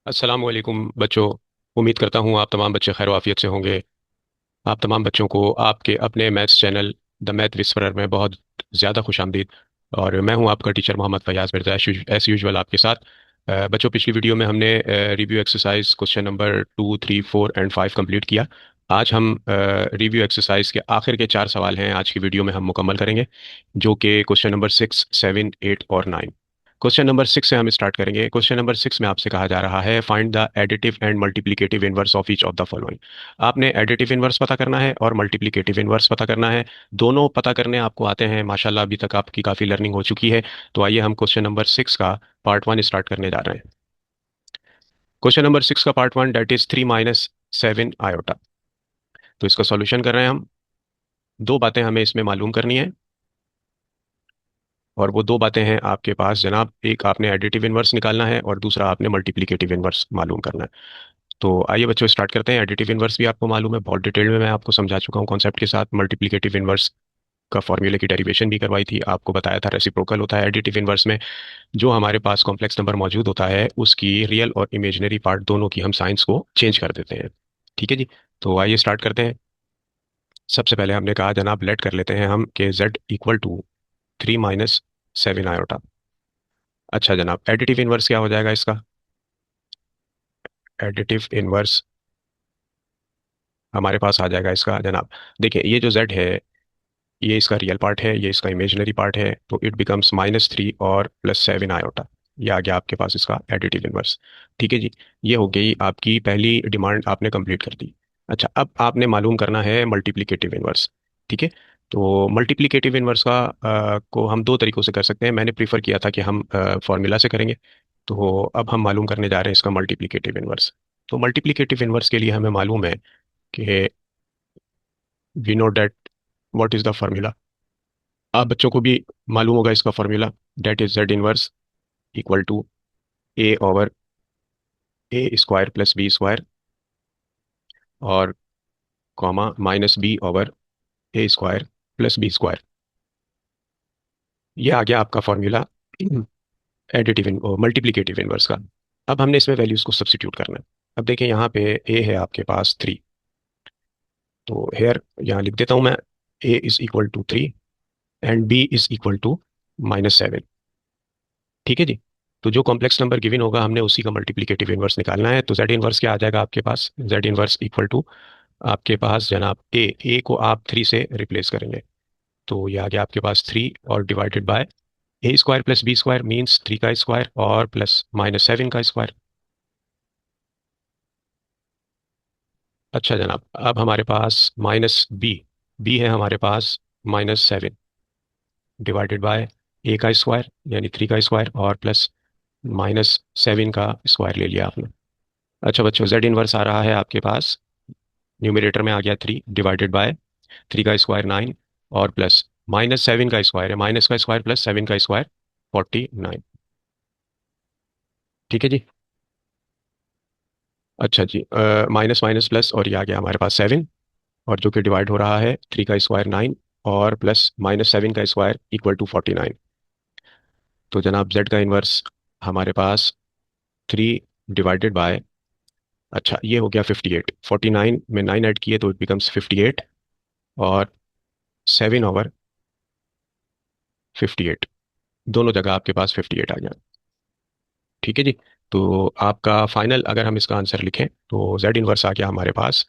अस्सलामुअलैकुम बच्चों। उम्मीद करता हूँ आप तमाम बच्चे खैर वाफियत से होंगे। आप तमाम बच्चों को आपके अपने maths channel the math whisperer में बहुत ज़्यादा खुशामदीद। और मैं हूँ आपका teacher Mohammad Fayaz Mirza as usual आपके साथ। बच्चों, पिछली वीडियो में हमने review exercise question number 2, 3, 4 and 5 complete किया। आज हम रिव्यू एक्सरसाइज के आखिर के 4 सवाल हैं आज की वीडियो में हम मुकम्मल करेंगे, जो कि क्वेश्चन नंबर 6, 7, 8 और 9। क्वेश्चन नंबर 6 से हम स्टार्ट करेंगे। क्वेश्चन नंबर 6 में आपसे कहा जा रहा है find the additive and multiplicative inverse of each of the following. आपने एडिटिव इनवर्स पता करना है और मल्टीप्लिकेटिव इनवर्स पता करना है। दोनों पता करने आपको आते हैं माशाल्लाह, अभी तक आपकी काफ़ी लर्निंग हो चुकी है। तो आइए हम क्वेश्चन नंबर 6 का पार्ट 1 स्टार्ट करने जा रहे हैं। क्वेश्चन नंबर 6 का पार्ट 1 डेट इज 3 - 7 आयोटा। तो इसका सॉल्यूशन कर रहे हैं हम। दो बातें हमें इसमें मालूम करनी है, और वो दो बातें हैं आपके पास जनाब। एक आपने एडिटिव इनवर्स निकालना है और दूसरा आपने मल्टीप्लिकेटिव इनवर्स मालूम करना है। तो आइए बच्चों स्टार्ट करते हैं। एडिटिव इनवर्स भी आपको मालूम है, बहुत डिटेल में मैं आपको समझा चुका हूँ कॉन्सेप्ट के साथ। मल्टीप्लिकेटिव इनवर्स का फॉर्मूले की डेरिवेशन भी करवाई थी, आपको बताया था रेसिप्रोकल होता है एडिटिव इनवर्स में। जो हमारे पास कॉम्प्लेक्स नंबर मौजूद होता है उसकी रियल और इमेजिनरी पार्ट दोनों की हम साइंस को चेंज कर देते हैं। ठीक है जी। तो आइए स्टार्ट करते हैं। सबसे पहले हमने कहा जनाब, लेट कर लेते हैं हम कि z = 3 - 7 आयोटा। अच्छा जनाब, एडिटिव इनवर्स क्या हो जाएगा इसका? एडिटिव इनवर्स हमारे पास आ जाएगा इसका जनाब। देखिए, ये जो z है ये इसका रियल पार्ट है, ये इसका इमेजिनरी पार्ट है, तो इट बिकम्स -3 और +7 आयोटा। ये आ गया आपके पास इसका एडिटिव इनवर्स। ठीक है जी। ये हो गई आपकी पहली डिमांड, आपने कंप्लीट कर दी। अच्छा, अब आपने मालूम करना है मल्टीप्लिकेटिव इनवर्स। ठीक है। तो मल्टीप्लिकेटिव इनवर्स का को हम दो तरीकों से कर सकते हैं। मैंने प्रीफर किया था कि हम फॉर्मूला से करेंगे। तो अब हम मालूम करने जा रहे हैं इसका मल्टीप्लिकेटिव इनवर्स। तो मल्टीप्लिकेटिव इनवर्स के लिए हमें मालूम है कि we know that what is the formula. आप बच्चों को भी मालूम होगा इसका formula. Date is z 1 = a/a² + b² और कॉमा -b/a² + b²। ये आ गया आपका फार्मूला एडिटिव मल्टीप्लिकेटिव इनवर्स का। अब हमने इसमें वैल्यूज को सब्स्टिट्यूट करना है। अब देखिए, यहाँ पे a है आपके पास 3। तो हेयर यहाँ लिख देता हूँ मैं, a = 3 एंड b = -7। ठीक है जी। तो जो कॉम्प्लेक्स नंबर गिवन होगा हमने उसी का मल्टीप्लिकेटिव इनवर्स निकालना है। तो जेड इनवर्स क्या आ जाएगा आपके पास? जेड इनवर्स इक्वल टू आपके पास जनाब ए को आप 3 से रिप्लेस करेंगे। तो ये आ गया आपके पास 3 और divided bye a² + b² means 3 का स्क्वायर और प्लस -7 का स्क्वायर। अच्छा जनाब, अब हमारे पास बी है हमारे पास -7 डिवाइडेड बाय ए का स्क्वायर यानी 3 का स्क्वायर और प्लस -7 का स्क्वायर ले लिया आपने। अच्छा बच्चों, जेड इनवर्स आ रहा है आपके पास, न्यूमरेटर में आ गया 3 डिवाइडेड बाय 3 का स्क्वायर 9 और प्लस -7 का स्क्वायर है, माइनस का स्क्वायर प्लस 7 का स्क्वायर 49। ठीक है जी। अच्छा जी, माइनस माइनस प्लस और ये आ गया हमारे पास 7, और जो कि डिवाइड हो रहा है 3 का स्क्वायर 9 और प्लस -7 का स्क्वायर इक्वल टू 49। तो जनाब जेड का इनवर्स हमारे पास 3 डिवाइडेड बाय, अच्छा ये हो गया 58। 49 में 9 ऐड किए तो इट बिकम्स 58 और 7/58। दोनों जगह आपके पास 58 आ गया। ठीक है जी। तो आपका फाइनल अगर हम इसका आंसर लिखें तो जेड इनवर्स आ गया हमारे पास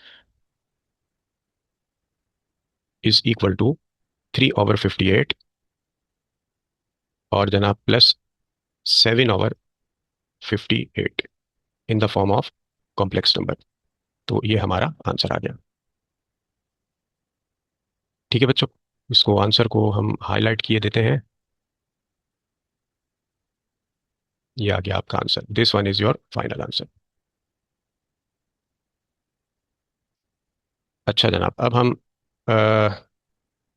इज इक्वल टू 3/58 और जनाब plus 7/58 in the form of complex number. तो ये हमारा आंसर आ गया। ठीक है बच्चों, इसको आंसर को हम हाईलाइट किए देते हैं। ये आ गया आपका answer. This one is your final answer. अच्छा जनाब, अब हम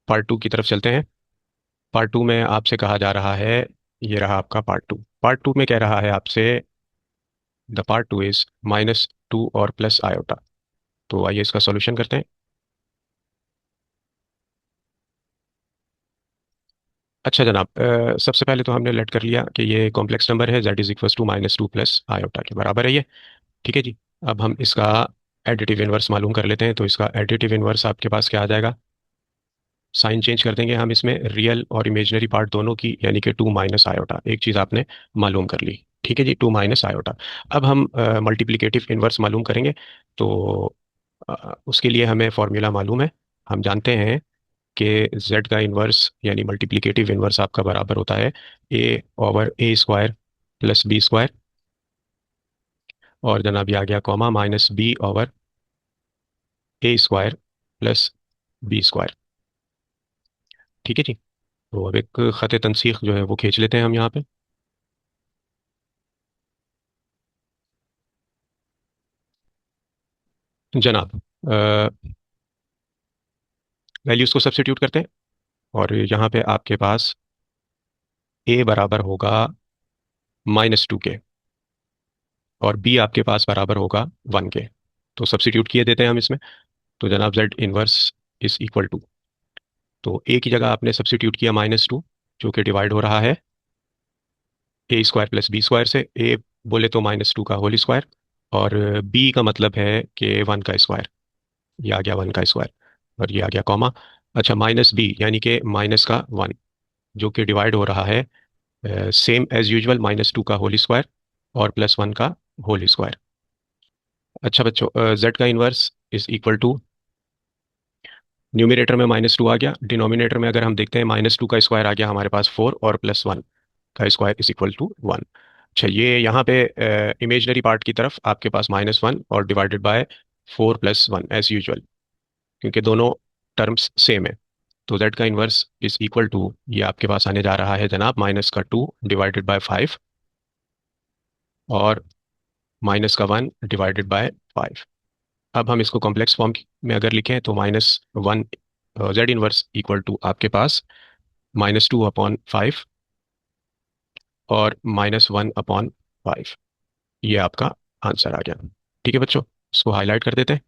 पार्ट 2 की तरफ चलते हैं। पार्ट 2 में आपसे कहा जा रहा है, ये रहा आपका पार्ट 2। पार्ट 2 में कह रहा है आपसे द पार्ट 2 इज -2 और प्लस आयोटा। तो आइए इसका सॉल्यूशन करते हैं। अच्छा जनाब, सबसे पहले तो हमने लेट कर लिया कि ये कॉम्प्लेक्स नंबर है, z is equal to -2 plus iota के बराबर है ये। ठीक है जी। अब हम इसका एडिटिव इनवर्स मालूम कर लेते हैं। तो इसका एडिटिव इनवर्स आपके पास क्या आ जाएगा? साइन चेंज कर देंगे हम इसमें, रियल और इमेजिनरी पार्ट दोनों की, यानी कि 2 माइनस आयोटा। एक चीज़ आपने मालूम कर ली। ठीक है जी, 2 माइनस आयोटा। अब हम मल्टीप्लिकेटिव इनवर्स मालूम करेंगे। तो उसके लिए हमें फॉर्मूला मालूम है। हम जानते हैं कि z का इन्वर्स यानी मल्टीप्लिकेटिव इन्वर्स आपका बराबर होता है a over A square plus B square, और जनाब ये आ गया comma minus B over A square plus B square. ठीक है जी। तो अब एक ख़त तनसीख जो है वो खींच लेते हैं हम यहाँ पे। जनाब, वैल्यूज़ को सब्स्टिट्यूट करते हैं, और यहाँ पे आपके पास a बराबर होगा -2 के, और b आपके पास बराबर होगा 1 के। तो सब्स्टिट्यूट किए देते हैं हम इसमें। तो जनाब z inverse is equal to, तो a की जगह आपने सब्स्टिट्यूट किया -2, जो कि डिवाइड हो रहा है ए स्क्वायर प्लस बी स्क्वायर से। ए बोले तो -2 का होल स्क्वायर, और बी का मतलब है कि 1 का स्क्वायर। ये आ गया 1 का स्क्वायर, और ये आ गया कॉमा। अच्छा, माइनस बी यानी कि माइनस का 1, जो कि डिवाइड हो रहा है सेम एज यूजुअल -2 का होल स्क्वायर और +1 का होल स्क्वायर। अच्छा बच्चों, जेड का inverse is equal to, numerator में -2 आ गया, डिनोमिनेटर में अगर हम देखते हैं -2 का स्क्वायर आ गया हमारे पास 4, और +1 का स्क्वायर इज इक्वल टू 1। अच्छा, ये यहाँ पे इमेजनरी पार्ट की तरफ आपके पास -1 और डिवाइडेड बाय 4 + 1 एज यूजुअल, क्योंकि दोनों टर्म्स सेम है। तो z का इन्वर्स इज इक्वल टू, ये आपके पास आने जा रहा है जनाब -2 डिवाइडेड बाय 5, और -1 डिवाइडेड बाय 5। अब हम इसको कॉम्प्लेक्स फॉर्म में अगर लिखें तो -1, z इनवर्स इक्वल टू आपके पास -2/5 और -1/5। ये आपका आंसर आ गया। ठीक है बच्चों, इसको हाईलाइट कर देते हैं।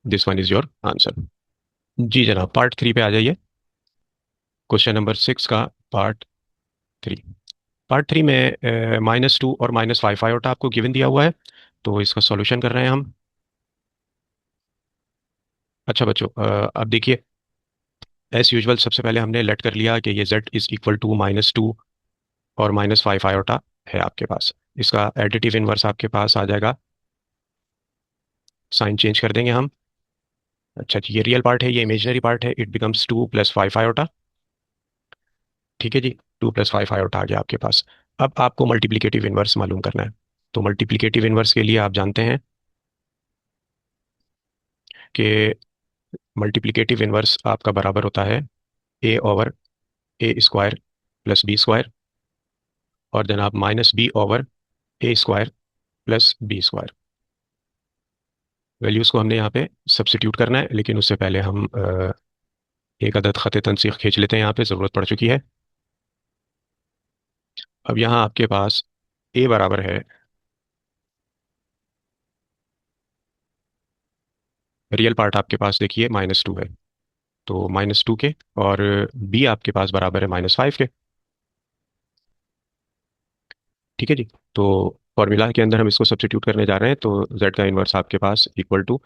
This one is your answer. जी जनाब, पार्ट 3 पे आ जाइए। क्वेश्चन नंबर 6 का पार्ट 3। पार्ट 3 में -2 और -5 आयोटा आपको गिवन दिया हुआ है। तो इसका सॉल्यूशन कर रहे हैं हम। अच्छा बच्चों, अब देखिए, एज यूजुअल सबसे पहले हमने लेट कर लिया कि ये z इज इक्वल टू -2 और -5 आयोटा है आपके पास। इसका एडिटिव इनवर्स आपके पास आ जाएगा। साइन चेंज कर देंगे हम। अच्छा जी, ये रियल पार्ट है, ये इमेजिनरी पार्ट है, इट बिकम्स 2 + 5 आयोटा। ठीक है जी, 2 + 5 आयोटा आ गया आपके पास। अब आपको मल्टीप्लिकेटिव इनवर्स मालूम करना है। तो मल्टीप्लिकेटिव इनवर्स के लिए आप जानते हैं कि मल्टीप्लिकेटिव इनवर्स आपका बराबर होता है a over A square plus B square, और जनाब -b over A square plus B square. Values को हमने यहाँ पे सब्स्टिट्यूट करना है, लेकिन उससे पहले हम एक अदद ख़त तनसीख खींच लेते हैं, यहाँ पे ज़रूरत पड़ चुकी है। अब यहाँ आपके पास a बराबर है, रियल पार्ट आपके पास देखिए -2 है, तो -2 के, और b आपके पास बराबर है -5 के। ठीक है जी। तो फॉर्मूला के अंदर हम इसको सब्स्टिट्यूट करने जा रहे हैं। तो z का इन्वर्स आपके पास इक्वल टू,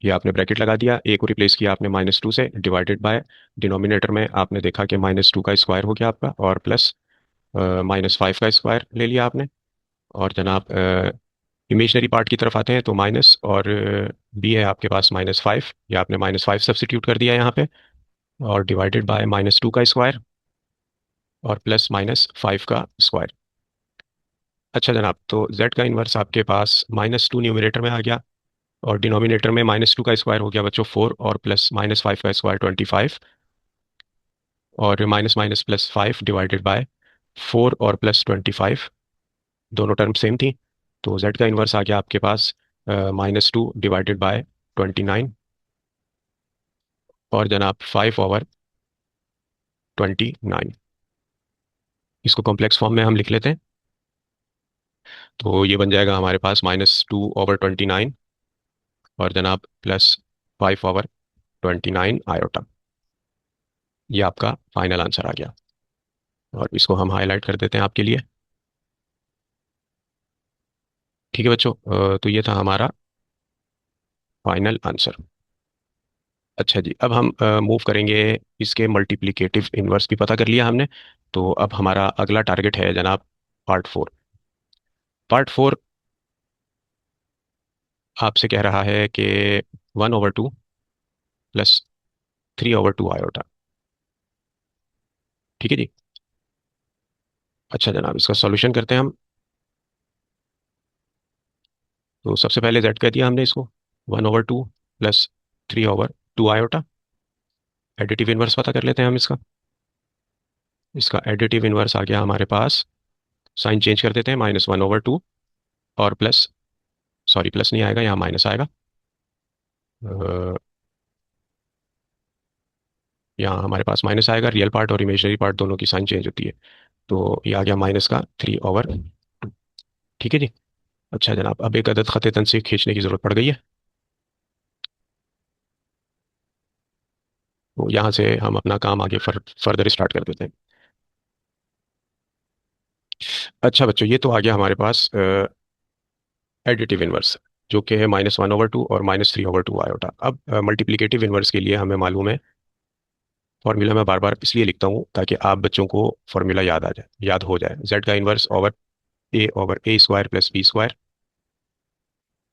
ये आपने ब्रैकेट लगा दिया, a को रिप्लेस किया आपने -2 से, डिवाइडेड बाय, डिनोमिनेटर में आपने देखा कि -2 का स्क्वायर हो गया आपका, और प्लस -5 का स्क्वायर ले लिया आपने। और जनाब इमेजनरी पार्ट की तरफ आते हैं तो माइनस, और b है आपके पास -5, ये आपने -5 सब्स्टिट्यूट कर दिया यहाँ पे, और डिवाइडेड बाय -2 का स्क्वायर और प्लस -5 का स्क्वायर। अच्छा जनाब, तो z का इन्वर्स आपके पास -2 न्यूमरेटर में आ गया, और डिनोमिनेटर में -2 का स्क्वायर हो गया बच्चों 4, और प्लस -5 का स्क्वायर 25, और माइनस माइनस +5 डिवाइडेड बाय 4 और +25, दोनों टर्म सेम थी। तो z का इन्वर्स आ गया आपके पास -2 डिवाइडेड बाय 29, और जनाब 5 ओवर 29। इसको कॉम्प्लेक्स फॉर्म में हम लिख लेते हैं। तो ये बन जाएगा हमारे पास -2 ओवर 29, और जनाब +5 ओवर 29 आयोटा। ये आपका फाइनल आंसर आ गया, और इसको हम हाईलाइट कर देते हैं आपके लिए। ठीक है बच्चों, तो ये था हमारा फाइनल आंसर। अच्छा जी, अब हम मूव करेंगे। इसके मल्टीप्लिकेटिव इनवर्स भी पता कर लिया हमने। तो अब हमारा अगला टारगेट है जनाब पार्ट 4। पार्ट 4 आपसे कह रहा है कि 1/2 + 3/2 आयोटा। ठीक है जी। अच्छा जनाब, इसका सॉल्यूशन करते हैं हम। तो सबसे पहले जेड कह दिया हमने इसको, 1/2 + 3/2 आयोटा। एडिटिव इनवर्स पता कर लेते हैं हम इसका। इसका एडिटिव इनवर्स आ गया हमारे पास। साइन चेंज कर देते हैं, -1/2 और प्लस, सॉरी प्लस नहीं आएगा, यहाँ माइनस आएगा। अ, यहाँ हमारे पास माइनस आएगा। रियल पार्ट और इमेजिनरी पार्ट दोनों की साइन चेंज होती है। तो ये आ गया -3/2। ठीक है जी। अच्छा जनाब, अब एक अदद खत तनसीब खींचने की ज़रूरत पड़ गई है। तो यहाँ से हम अपना काम आगे फर्दर स्टार्ट कर देते हैं। अच्छा बच्चों, ये तो आ गया हमारे पास एडिटिव इनवर्स, जो कि है -1/2 और -3/2 आयोटा। अब मल्टीप्लिकेटिव इनवर्स के लिए हमें मालूम है फॉर्मूला। मैं बार बार इसलिए लिखता हूँ ताकि आप बच्चों को फॉर्मूला याद आ जाए, याद हो जाए। जेड का इनवर्स ओवर a/a² + b²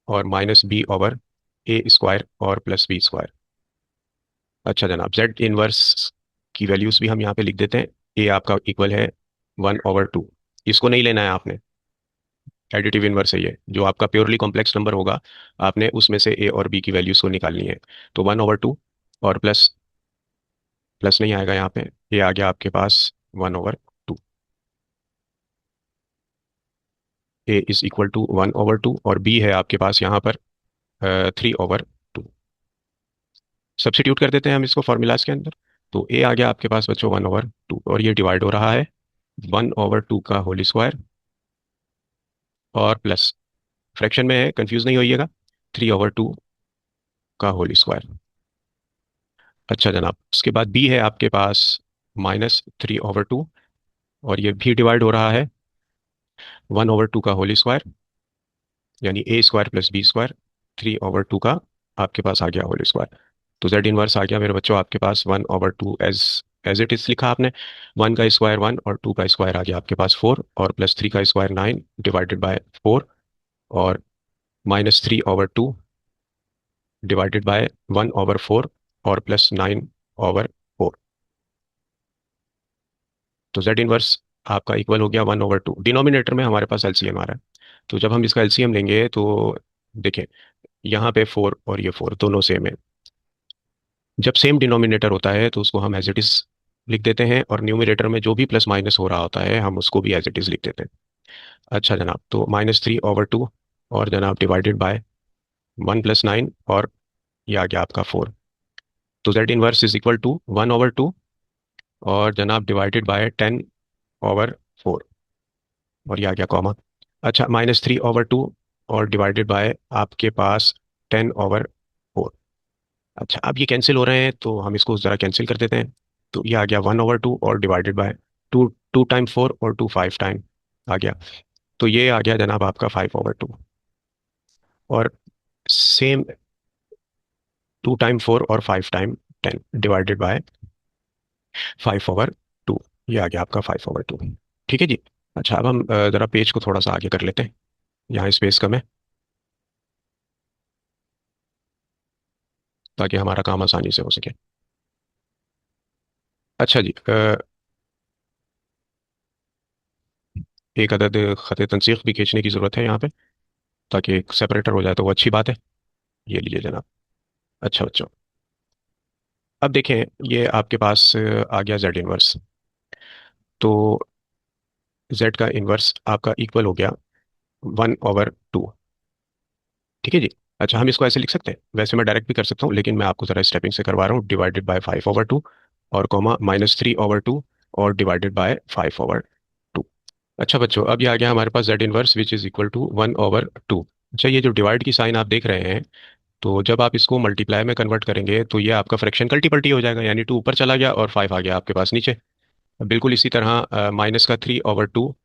और -b/a² और +b²। अच्छा जनाब, जेड इनवर्स की वैल्यूज भी हम यहाँ पे लिख देते हैं। ए आपका इक्वल है 1/2। इसको नहीं लेना है आपने, एडिटिव इनवर्स है ये, जो आपका प्योरली कॉम्प्लेक्स नंबर होगा, आपने उसमें से ए और बी की वैल्यूज को निकालनी है। तो 1/2 और प्लस, प्लस नहीं आएगा यहाँ पे, ये आ गया आपके पास 1/2। ए इज इक्वल टू 1/2 और बी है आपके पास यहाँ पर 3/2। सब्स्टिट्यूट कर देते हैं हम इसको फॉर्मूलाज के अंदर। तो ए आ गया आपके पास बच्चों 1/2, और ये डिवाइड हो रहा है 1/2 का होल स्क्वायर और प्लस, फ्रैक्शन में है कंफ्यूज नहीं होइएगा, 3/2 का होल स्क्वायर। अच्छा जनाब, उसके बाद बी है आपके पास -3/2, और ये भी डिवाइड हो रहा है 1/2 का होल स्क्वायर, यानी a² + b², 3/2 का आपके पास आ गया होल स्क्वायर। तो जेड इनवर्स आ गया मेरे बच्चों आपके पास 1/2, एज एज इट इज लिखा आपने। 1 का स्क्वायर 1 और 2 का स्क्वायर आ गया आपके पास 4, और +3 का स्क्वायर 9 डिवाइडेड बाय 4, और -3/2 डिवाइडेड बाय 1/4 और +9/4। तो जेड इनवर्स आपका इक्वल हो गया 1/2। डिनोमिनेटर में हमारे पास एलसीएम आ रहा है। तो जब हम इसका एलसीएम लेंगे तो देखें, यहाँ पे 4 और ये 4 दोनों सेम है। जब सेम डिनोमिनेटर होता है तो उसको हम एज इट इज लिख देते हैं, और न्यूमरेटर में जो भी प्लस माइनस हो रहा होता है हम उसको भी एज इट इज लिख देते हैं। अच्छा जनाब, तो -3/2 और जनाब डिवाइडेड बाय 1 + 9, और ये आ गया आपका 4। तो Z inverse is equal to 1/2 और जनाब डिवाइडेड बाय 10/4, और ये आ गया कॉमा। अच्छा, -3/2 और डिवाइडेड बाय आपके पास 10/4। अच्छा, अब ये कैंसिल हो रहे हैं तो हम इसको ज़रा कैंसिल कर देते हैं। तो ये आ गया 1/2 और डिवाइडेड बाय टू, 2 टाइम 4 और 2 5 टाइम आ गया। तो ये आ गया जनाब आपका 5/2, और सेम 2 टाइम 4 और 5 टाइम 10 डिवाइडेड बाय 5/2। ये आ गया आपका 5/2। ठीक है जी। अच्छा, अब हम ज़रा पेज को थोड़ा सा आगे कर लेते हैं, यहाँ स्पेस कम है, ताकि हमारा काम आसानी से हो सके। अच्छा जी, एक अदद ख़त तनसीख भी खींचने की ज़रूरत है यहाँ पे, ताकि एक सेपरेटर हो जाए तो वो अच्छी बात है। ये लीजिए जनाब। अच्छा बच्चों, अब देखें, ये आपके पास आ गया जेड इनवर्स। तो जेड का इनवर्स आपका इक्वल हो गया 1/2। ठीक है जी। अच्छा, हम इसको ऐसे लिख सकते हैं, वैसे मैं डायरेक्ट भी कर सकता हूँ, लेकिन मैं आपको ज़रा स्टेपिंग से करवा रहा हूँ। डिवाइडेड बाय 5/2 और कॉमा -3/2 और डिवाइडेड बाय 5/2। अच्छा बच्चों, अब ये आ गया हमारे पास Z inverse which is equal to 1/2। अच्छा, ये जो डिवाइड की साइन आप देख रहे हैं, तो जब आप इसको मल्टीप्लाई में कन्वर्ट करेंगे तो ये आपका फ्रैक्शन कल्टी पल्टी हो जाएगा, यानी 2 ऊपर चला गया और 5 आ गया आपके पास नीचे। बिल्कुल इसी तरह -3/2,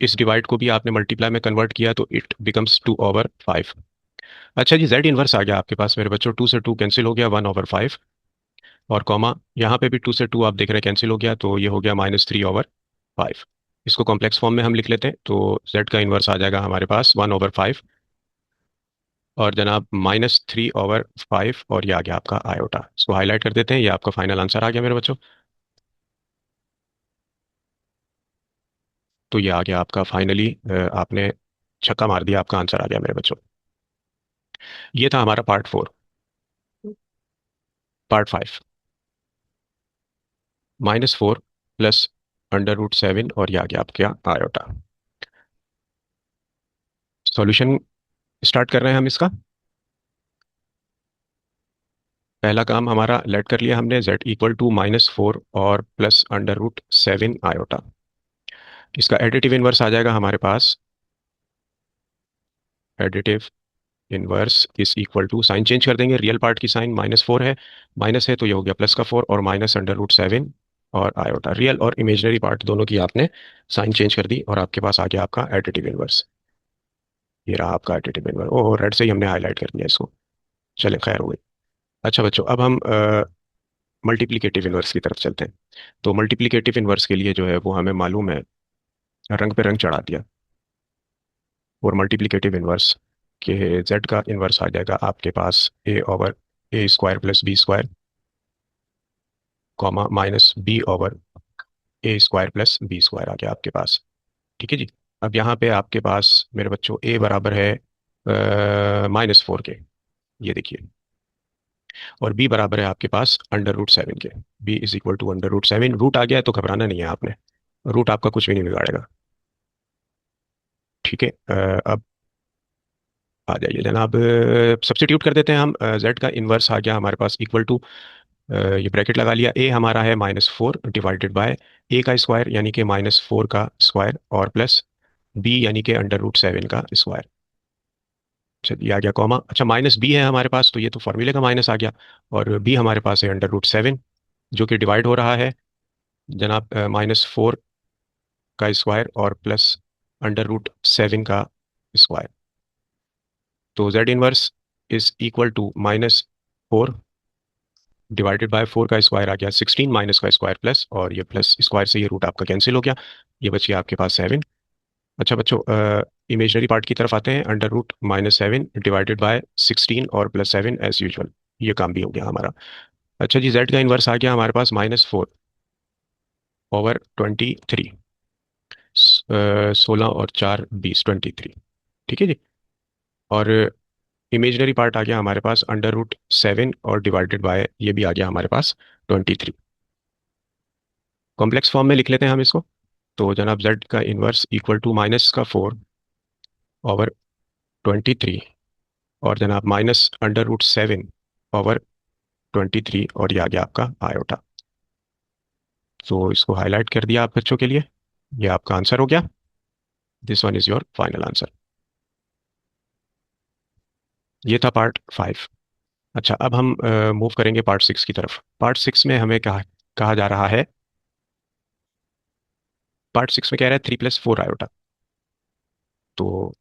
इस डिवाइड को भी आपने मल्टीप्लाई में कन्वर्ट किया तो इट बिकम्स 2/5। अच्छा जी, जेड इनवर्स आ गया आपके पास मेरे बच्चों, 2 से 2 कैंसिल हो गया, 1/5। और कॉमा, यहाँ पे भी 2 से 2 आप देख रहे हैं कैंसिल हो गया, तो ये हो गया -3/5। इसको कॉम्प्लेक्स फॉर्म में हम लिख लेते हैं, तो जेड का इन्वर्स आ जाएगा हमारे पास 1/5, और जनाब -3/5, और ये आ गया आपका आयोटा। इसको हाईलाइट कर देते हैं, ये आपका फाइनल आंसर आ गया मेरे बच्चों। तो ये आ गया आपका फाइनली, आपने छक्का मार दिया, आपका आंसर आ गया मेरे बच्चों। ये था हमारा पार्ट 4। पार्ट 5, -4 प्लस √7, और ये आ गया आपका आयोटा। सॉल्यूशन स्टार्ट कर रहे हैं हम इसका। पहला काम हमारा लेट कर लिया हमने, z = -4 और प्लस √7 आयोटा। इसका एडिटिव इनवर्स आ जाएगा हमारे पास। Additive inverse is equal to, sign change कर देंगे, रियल पार्ट की साइन -4 है, माइनस है तो ये हो गया +4, और माइनस √7 और आयोटा। रियल और इमेजनरी पार्ट दोनों की आपने साइन चेंज कर दी, और आपके पास आ गया आपका एडिटिव इनवर्स। ये रहा आपका एडिटिव इनवर्स। ओह, रेड से ही हमने हाईलाइट कर दिया इसको। चले, खैर हो गई। अच्छा बच्चों, अब हम मल्टीप्लिकेटिव इनवर्स की तरफ चलते हैं। तो मल्टीप्लिकेटिव इनवर्स के लिए जो है वो हमें मालूम है, रंग पे रंग चढ़ा दिया। और मल्टीप्लिकेटिव इनवर्स के जेड का इनवर्स आ जाएगा आपके पास a/a² + b², comma -b/a² + b² आ गया आपके पास। ठीक है जी। अब यहाँ पे आपके पास मेरे बच्चों a बराबर है -4 के, ये देखिए, और b बराबर है आपके पास √7 के। b = √7, रूट आ गया है तो घबराना नहीं है आपने, रूट आपका कुछ भी नहीं बिगाड़ेगा। ठीक है, अब आ जाइए जनाब, सब्स्टिट्यूट कर देते हैं हम। जेड का इन्वर्स आ गया हमारे पास इक्वल टू, ये ब्रैकेट लगा लिया, ए हमारा है -4 डिवाइडेड बाय ए का स्क्वायर यानी कि -4 का स्क्वायर, और प्लस बी यानी कि √7 का स्क्वायर। चलिए आ गया कॉमा। अच्छा, माइनस बी है हमारे पास, तो ये तो फॉर्मूले का माइनस आ गया, और बी हमारे पास है √7, जो कि डिवाइड हो रहा है जनाब -4 का स्क्वायर और प्लस √7 का स्क्वायर। तो Z inverse is equal to -4 divided by 4 का स्क्वायर आ गया 16, माइनस का स्क्वायर प्लस, और ये प्लस स्क्वायर से ये रूट आपका कैंसिल हो गया, ये बच गया आपके पास 7। अच्छा बच्चों, इमेजनरी पार्ट की तरफ आते हैं। √-7 डिवाइडेड बाय 16 और +7 एज यूजुअल, ये काम भी हो गया हमारा। अच्छा जी, जेड का इन्वर्स आ गया हमारे पास -4/23, 16 और 4 20, 23। ठीक है जी। और इमेजनरी पार्ट आ गया हमारे पास √7 और डिवाइडेड बाय, ये भी आ गया हमारे पास 23। कॉम्प्लेक्स फॉर्म में लिख लेते हैं हम इसको। तो जनाब जेड का इन्वर्स इक्वल टू -4/23, और जनाब -√7/23, और ये आ गया आपका आयोटा। तो इसको हाईलाइट कर दिया आप बच्चों के लिए, ये आपका आंसर हो गया। This one is your final answer. ये था पार्ट 5। अच्छा, अब हम मूव करेंगे पार्ट 6 की तरफ। पार्ट 6 में हमें कहा कहा जा रहा है, पार्ट 6 में कह रहा है 3 + 4 आयोटा। तो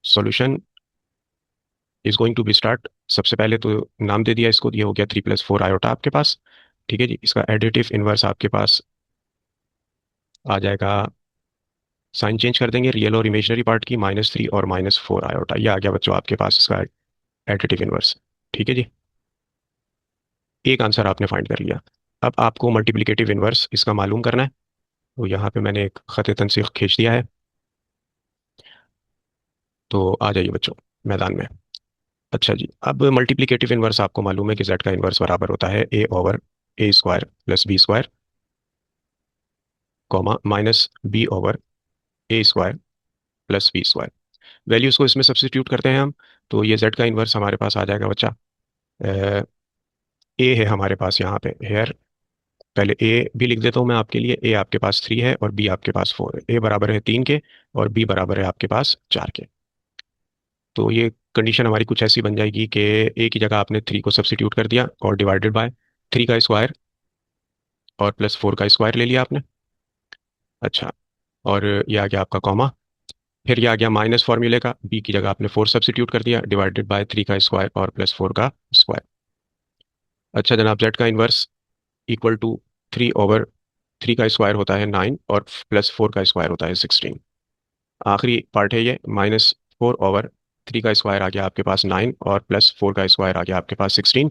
solution is going to be start. सबसे पहले तो नाम दे दिया इसको, ये हो गया 3 + 4 आयोटा आपके पास। ठीक है जी। इसका एडिटिव इनवर्स आपके पास आ जाएगा, साइन चेंज कर देंगे रियल और इमेजनरी पार्ट की, -3 और -4 आयोटा, ये आ गया बच्चों आपके पास इसका एडिटिव इनवर्स। ठीक है जी। एक आंसर आपने फाइंड कर लिया। अब आपको मल्टीप्लिकेटिव इनवर्स इसका मालूम करना है। तो यहाँ पे मैंने एक खत तनसीख खींच दिया है, तो आ जाइए बच्चों मैदान में। अच्छा जी, अब मल्टीप्लिकेटिव इनवर्स आपको मालूम है कि जेड का इनवर्स बराबर होता है a/a² + b², comma -b/a² + b²। Values को इसमें सब्स्टिट्यूट करते हैं हम। तो ये जेड का इनवर्स हमारे पास आ जाएगा बच्चा, ए है हमारे पास यहाँ पे हेयर, पहले ए भी लिख देता हूँ मैं आपके लिए। ए आपके पास 3 है और बी आपके पास 4 है। ए बराबर है 3 के और बी बराबर है आपके पास 4 के। तो ये कंडीशन हमारी कुछ ऐसी बन जाएगी कि ए की जगह आपने 3 को सब्सिट्यूट कर दिया और डिवाइडेड बाय 3 का स्क्वायर और प्लस 4 का स्क्वायर ले लिया आपने। अच्छा, और ये आ गया आपका कॉमा। फिर ये आ गया माइनस फॉर्मूले का, बी की जगह आपने 4 सब्सिट्यूट कर दिया डिवाइडेड बाय 3 का स्क्वायर और प्लस 4 का स्क्वायर। अच्छा जनाब, जेड का इन्वर्स इक्वल टू 3 ओवर 3 का स्क्वायर होता है 9 और प्लस 4 का स्क्वायर होता है 16। आखिरी पार्ट है ये, -4/3 का स्क्वायर आ गया आपके पास 9 और प्लस 4 का स्क्वायर आ गया आपके पास 16।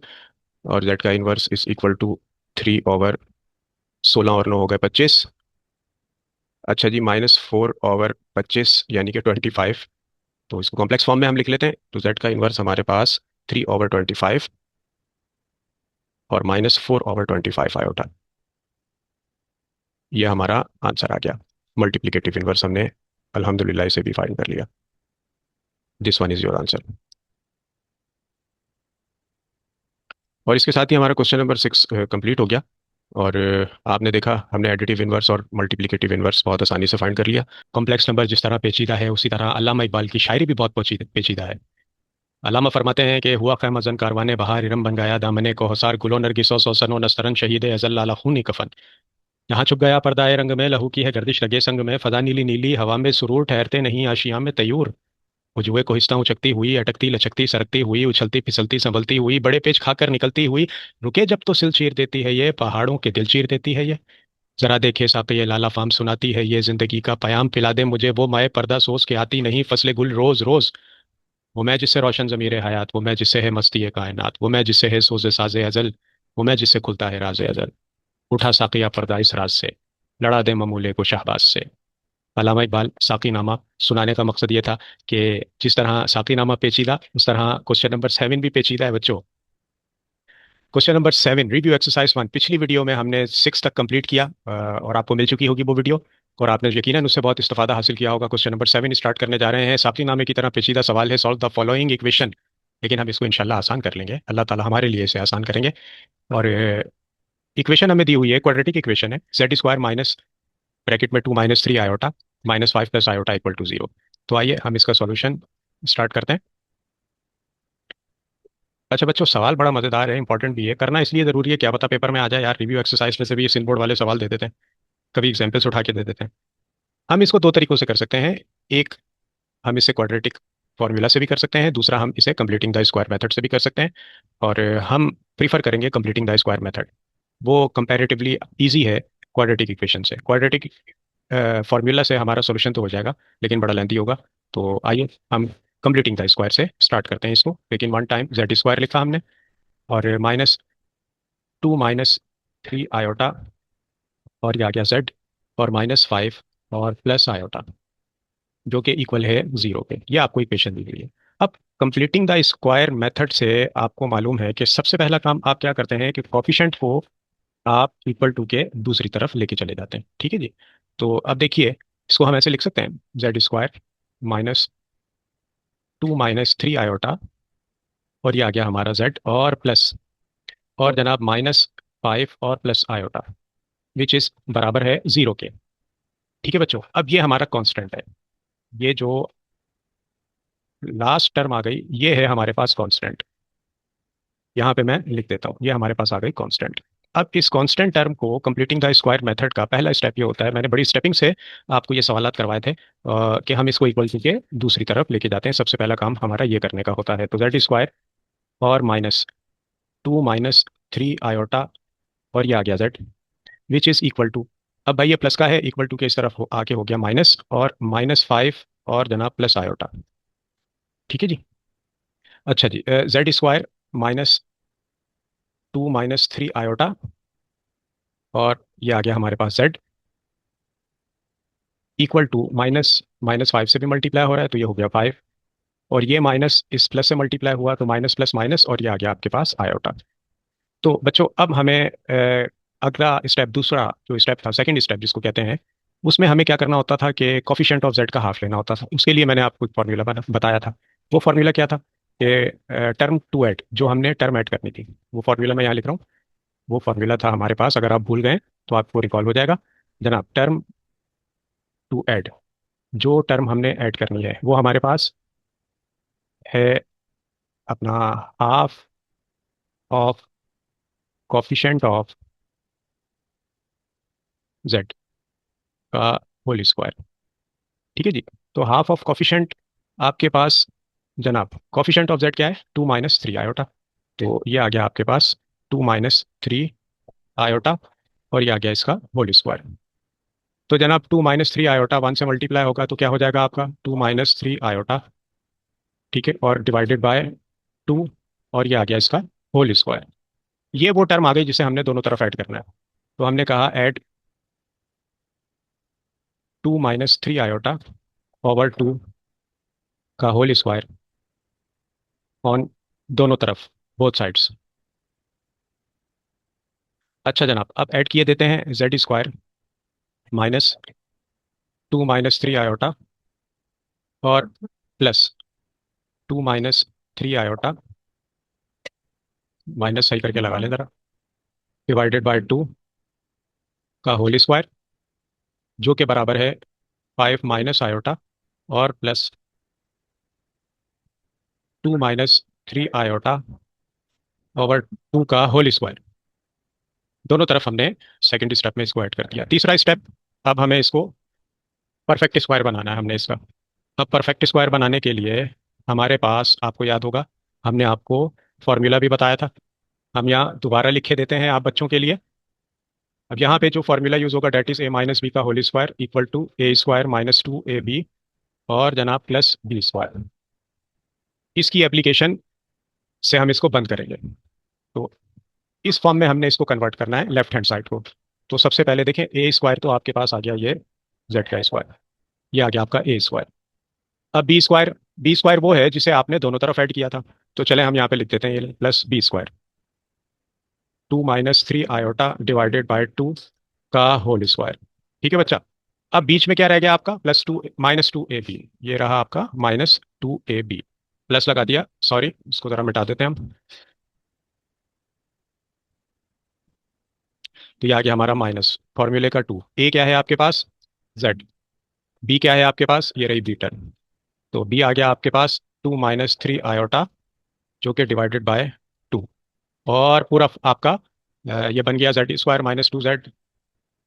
और जेड का इन्वर्स इज इक्वल टू 3/16 और 9 हो गए 25। अच्छा जी, -4/25 यानी कि 25। तो इसको कॉम्प्लेक्स फॉर्म में हम लिख लेते हैं, तो जेड का इन्वर्स हमारे पास 3/25 और -4/25 आयोटा। ये हमारा आंसर आ गया। मल्टीप्लिकेटिव इन्वर्स हमने अल्हम्दुलिल्लाह इसे भी फाइंड कर लिया। This one is your answer. और इसके साथ ही हमारा क्वेश्चन नंबर 6 कंप्लीट हो गया। और आपने देखा हमने एडिटिव इन्वर्स और मल्टीप्लिकेटिव इन्वर्स बहुत आसानी से फाइंड कर लिया। कॉम्प्लेक्स नंबर जिस तरह पेचीदा है, उसी तरह अल्लामा इकबाल की शायरी भी बहुत पेचीदा है। अल्लामा फरमाते हैं कि हुआ ख़ैमज़न कारवाने बहार इरम बन गया दामने को हसार गुलो नरगिसो सनो नस्तरन शहीद अज़ल लाला खूनी कफन। यहाँ छुप गया पर्दाए रंग में लहू की है गर्दिश रगे संग में फजा नीली नीली हवा में सुरूर ठहरते नहीं आशियाँ में तयूर। हुजुए कोहिस्ता उचकती हुई अटकती लचकती सरकती हुई उछलती फिसलती संभलती हुई बड़े पेच खाकर निकलती हुई रुके जब तो सिल चीर देती है ये पहाड़ों के दिल चीर देती है ये। जरा देखे साके ये लाला फाम सुनाती है ये जिंदगी का पयाम पिला दे मुझे वो माए पर्दा सोच के आती नहीं फसले गुल रोज रोज। वो मैं जिससे रोशन ज़मीर हयात, वो मैं जिससे है मस्ती है कायनात, वो मैं जिससे है सोज़े साज़े अजल, वो मैं जिससे खुलता है राज़े अजल। उठा साकिया पर्दा इस राज से, लड़ा दे ममूले को शहबाज से। अल्लामा इकबाल साकीनामा सुनाने का मकसद ये था कि जिस तरह साकीनामा पेचीदा, उस तरह क्वेश्चन नंबर 7 भी पेचीदा है बच्चों। Question number 7, review exercise 1। पिछली वीडियो में हमने 6 तक कंप्लीट किया और आपको मिल चुकी होगी वो वीडियो, और आपने यकीनन उससे बहुत इस्तेफादा हासिल किया होगा। क्वेश्चन नंबर 7 स्टार्ट करने जा रहे हैं। साकीनामे की तरह पेचीदा सवाल है, सॉल्व द फॉलोइंग इक्वेशन। लेकिन हम इसको इंशाल्लाह आसान कर लेंगे, अल्लाह ताला हमारे लिए इसे आसान करेंगे। और इक्वेशन हमें दी हुई है, क्वाड्रेटिक इक्वेशन है, जेड स्क्वायर माइनस ब्रैकेट में 2 - 3 आयोटा -5 + आयोटा इक्वल टू 0। तो आइए हम इसका सॉल्यूशन स्टार्ट करते हैं। अच्छा बच्चों, सवाल बड़ा मजेदार है, इंपॉर्टेंट भी है, करना इसलिए जरूरी है क्या पता पेपर में आ जाए यार। रिव्यू एक्सरसाइज में से भी ये सिल बोर्ड वाले सवाल दे देते हैं, कभी एग्जाम्पल्स उठा के दे देते हैं। हम इसको दो तरीकों से कर सकते हैं। एक, हम इसे क्वाड्रेटिक फॉर्मूला से भी कर सकते हैं, दूसरा हम इसे कंप्लीटिंग द स्क्वायर मेथड से भी कर सकते हैं। और हम प्रीफर करेंगे कंप्लीटिंग द स्क्वायर मेथड। वो कंपैरेटिवली इजी है क्वाड्रेटिक इक्वेशन से। क्वाड्रेटिक फॉर्मूला से हमारा सॉल्यूशन तो हो जाएगा, लेकिन बड़ा लेंथी होगा। तो आइए हम कंप्लीटिंग द स्क्वायर से स्टार्ट करते हैं इसको। लेकिन वन टाइम जेड स्क्वायर लिखा हमने, और -2 - 3 आयोटा, और ये आ गया जेड, और -5 और प्लस आयोटा, जो कि इक्वल है 0 के। ये आपको इक्वेशन दी गई है। अब कंप्लीटिंग द स्क्वायर मेथड से आपको मालूम है कि सबसे पहला काम आप क्या करते हैं कि कॉफिशेंट को आप इक्वल टू के दूसरी तरफ लेके चले जाते हैं। ठीक है जी। तो अब देखिए, इसको हम ऐसे लिख सकते हैं, जेड स्क्वायर -2 - 3 आयोटा, और ये आ गया हमारा जेड, और प्लस, और जनाब -5 और प्लस आयोटा, विच इज बराबर है 0 के। ठीक है बच्चों, अब ये हमारा कांस्टेंट है। ये जो लास्ट टर्म आ गई, ये है हमारे पास कांस्टेंट। यहाँ पे मैं लिख देता हूँ, ये हमारे पास आ गई कांस्टेंट। अब इस कांस्टेंट टर्म को कंप्लीटिंग द स्क्वायर मेथड का पहला स्टेप ये होता है, मैंने बड़ी स्टेपिंग से आपको ये सवालात करवाए थे कि हम इसको इक्वल टू के दूसरी तरफ लेके जाते हैं। सबसे पहला काम हमारा ये करने का होता है। तो जेड स्क्वायर और -2 - 3 आयोटा, और ये आ गया Z, which is equal to, अब भाई ये प्लस का है, इक्वल टू के इस तरफ आके हो गया माइनस, और -5 और जनाब प्लस आयोटा। ठीक है जी। अच्छा जी, जेड स्क्वायर -2 - 3 आयोटा, और ये आ गया हमारे पास जेड, इक्वल टू माइनस, -5 से भी मल्टीप्लाई हो रहा है तो ये हो गया 5, और ये माइनस इस प्लस से मल्टीप्लाई हुआ तो माइनस प्लस माइनस, और ये आ गया आपके पास आयोटा। तो बच्चों अब हमें अगला स्टेप, दूसरा जो स्टेप था, सेकंड स्टेप जिसको कहते हैं, उसमें हमें क्या करना होता था कि कॉफिशिएंट ऑफ जेड का हाफ लेना होता था। उसके लिए मैंने आपको एक फार्मूला बताया था। वो फार्मूला क्या था कि टर्म टू ऐड, जो हमने टर्म ऐड करनी थी, वो फार्मूला मैं यहाँ लिख रहा हूँ। वो फार्मूला था हमारे पास, अगर आप भूल गए तो आपको रिकॉल हो जाएगा। जनाब, टर्म टू ऐड, जो टर्म हमने ऐड करनी है वो हमारे पास है अपना half of coefficient of Z का होल स्क्वायर। ठीक है जी। तो हाफ ऑफ कॉफिशेंट आपके पास जनाब, कॉफिशेंट ऑफ जेड क्या है? 2 - 3 आयोटा। तो ये आ गया आपके पास 2 - 3 आयोटा, और ये आ गया इसका होल स्क्वायर। तो जनाब 2 - 3 आयोटा 1 से मल्टीप्लाई होगा तो क्या हो जाएगा आपका? 2 - 3 आयोटा। ठीक है, और डिवाइडेड बाय 2, और ये आ गया इसका होल स्क्वायर। ये वो टर्म आ गई जिसे हमने दोनों तरफ ऐड करना है। तो हमने कहा ऐड 2 - 3 आयोटा ओवर 2 का होल स्क्वायर ऑन दोनों तरफ, बोथ साइड्स। अच्छा जनाब, अब ऐड किए देते हैं जेड स्क्वायर माइनस 2 - 3 आयोटा और प्लस 2 - 3 आयोटा, माइनस सही करके लगा लें जरा, डिवाइडेड बाय 2 का होल स्क्वायर, जो के बराबर है 5 - आयोटा और प्लस 2 - 3 आयोटा ओवर 2 का होल स्क्वायर। दोनों तरफ हमने सेकंड स्टेप में इसको ऐड कर दिया। तीसरा स्टेप, अब हमें इसको परफेक्ट स्क्वायर बनाना है हमने इसका। अब परफेक्ट स्क्वायर बनाने के लिए हमारे पास, आपको याद होगा, हमने आपको फॉर्मूला भी बताया था। हम यहाँ दोबारा लिखे देते हैं आप बच्चों के लिए। अब यहाँ पे जो फॉर्मूला यूज होगा, डेट इज a - b का whole square equal to a² - 2ab और जनाब प्लस b²। इसकी एप्लीकेशन से हम इसको बंद करेंगे। तो इस फॉर्म में हमने इसको कन्वर्ट करना है लेफ्ट हैंड साइड को। तो सबसे पहले देखें, a² तो आपके पास आ गया ये z का स्क्वायर, ये आ गया आपका a²। अब बी स्क्वायर वो है जिसे आपने दोनों तरफ ऐड किया था। तो चले हम यहाँ पे लिख देते हैं ये plus b², 2 - 3 iota divided by 2 का होल स्क्वायर। ठीक है बच्चा। अब बीच में क्या रह गया आपका? -2ab, ये रहा आपका -2ab। प्लस लगा दिया, सॉरी इसको जरा मिटा देते हैं हम। तो ये आ गया हमारा माइनस फॉर्मूले का 2। ए क्या है आपके पास? जेड। बी क्या है आपके पास? ये रही बी टर्म। तो बी आ गया आपके पास 2 - 3 आयोटा, जो कि डिवाइडेड बाय 2, और पूरा आपका ये बन गया z² - 2z,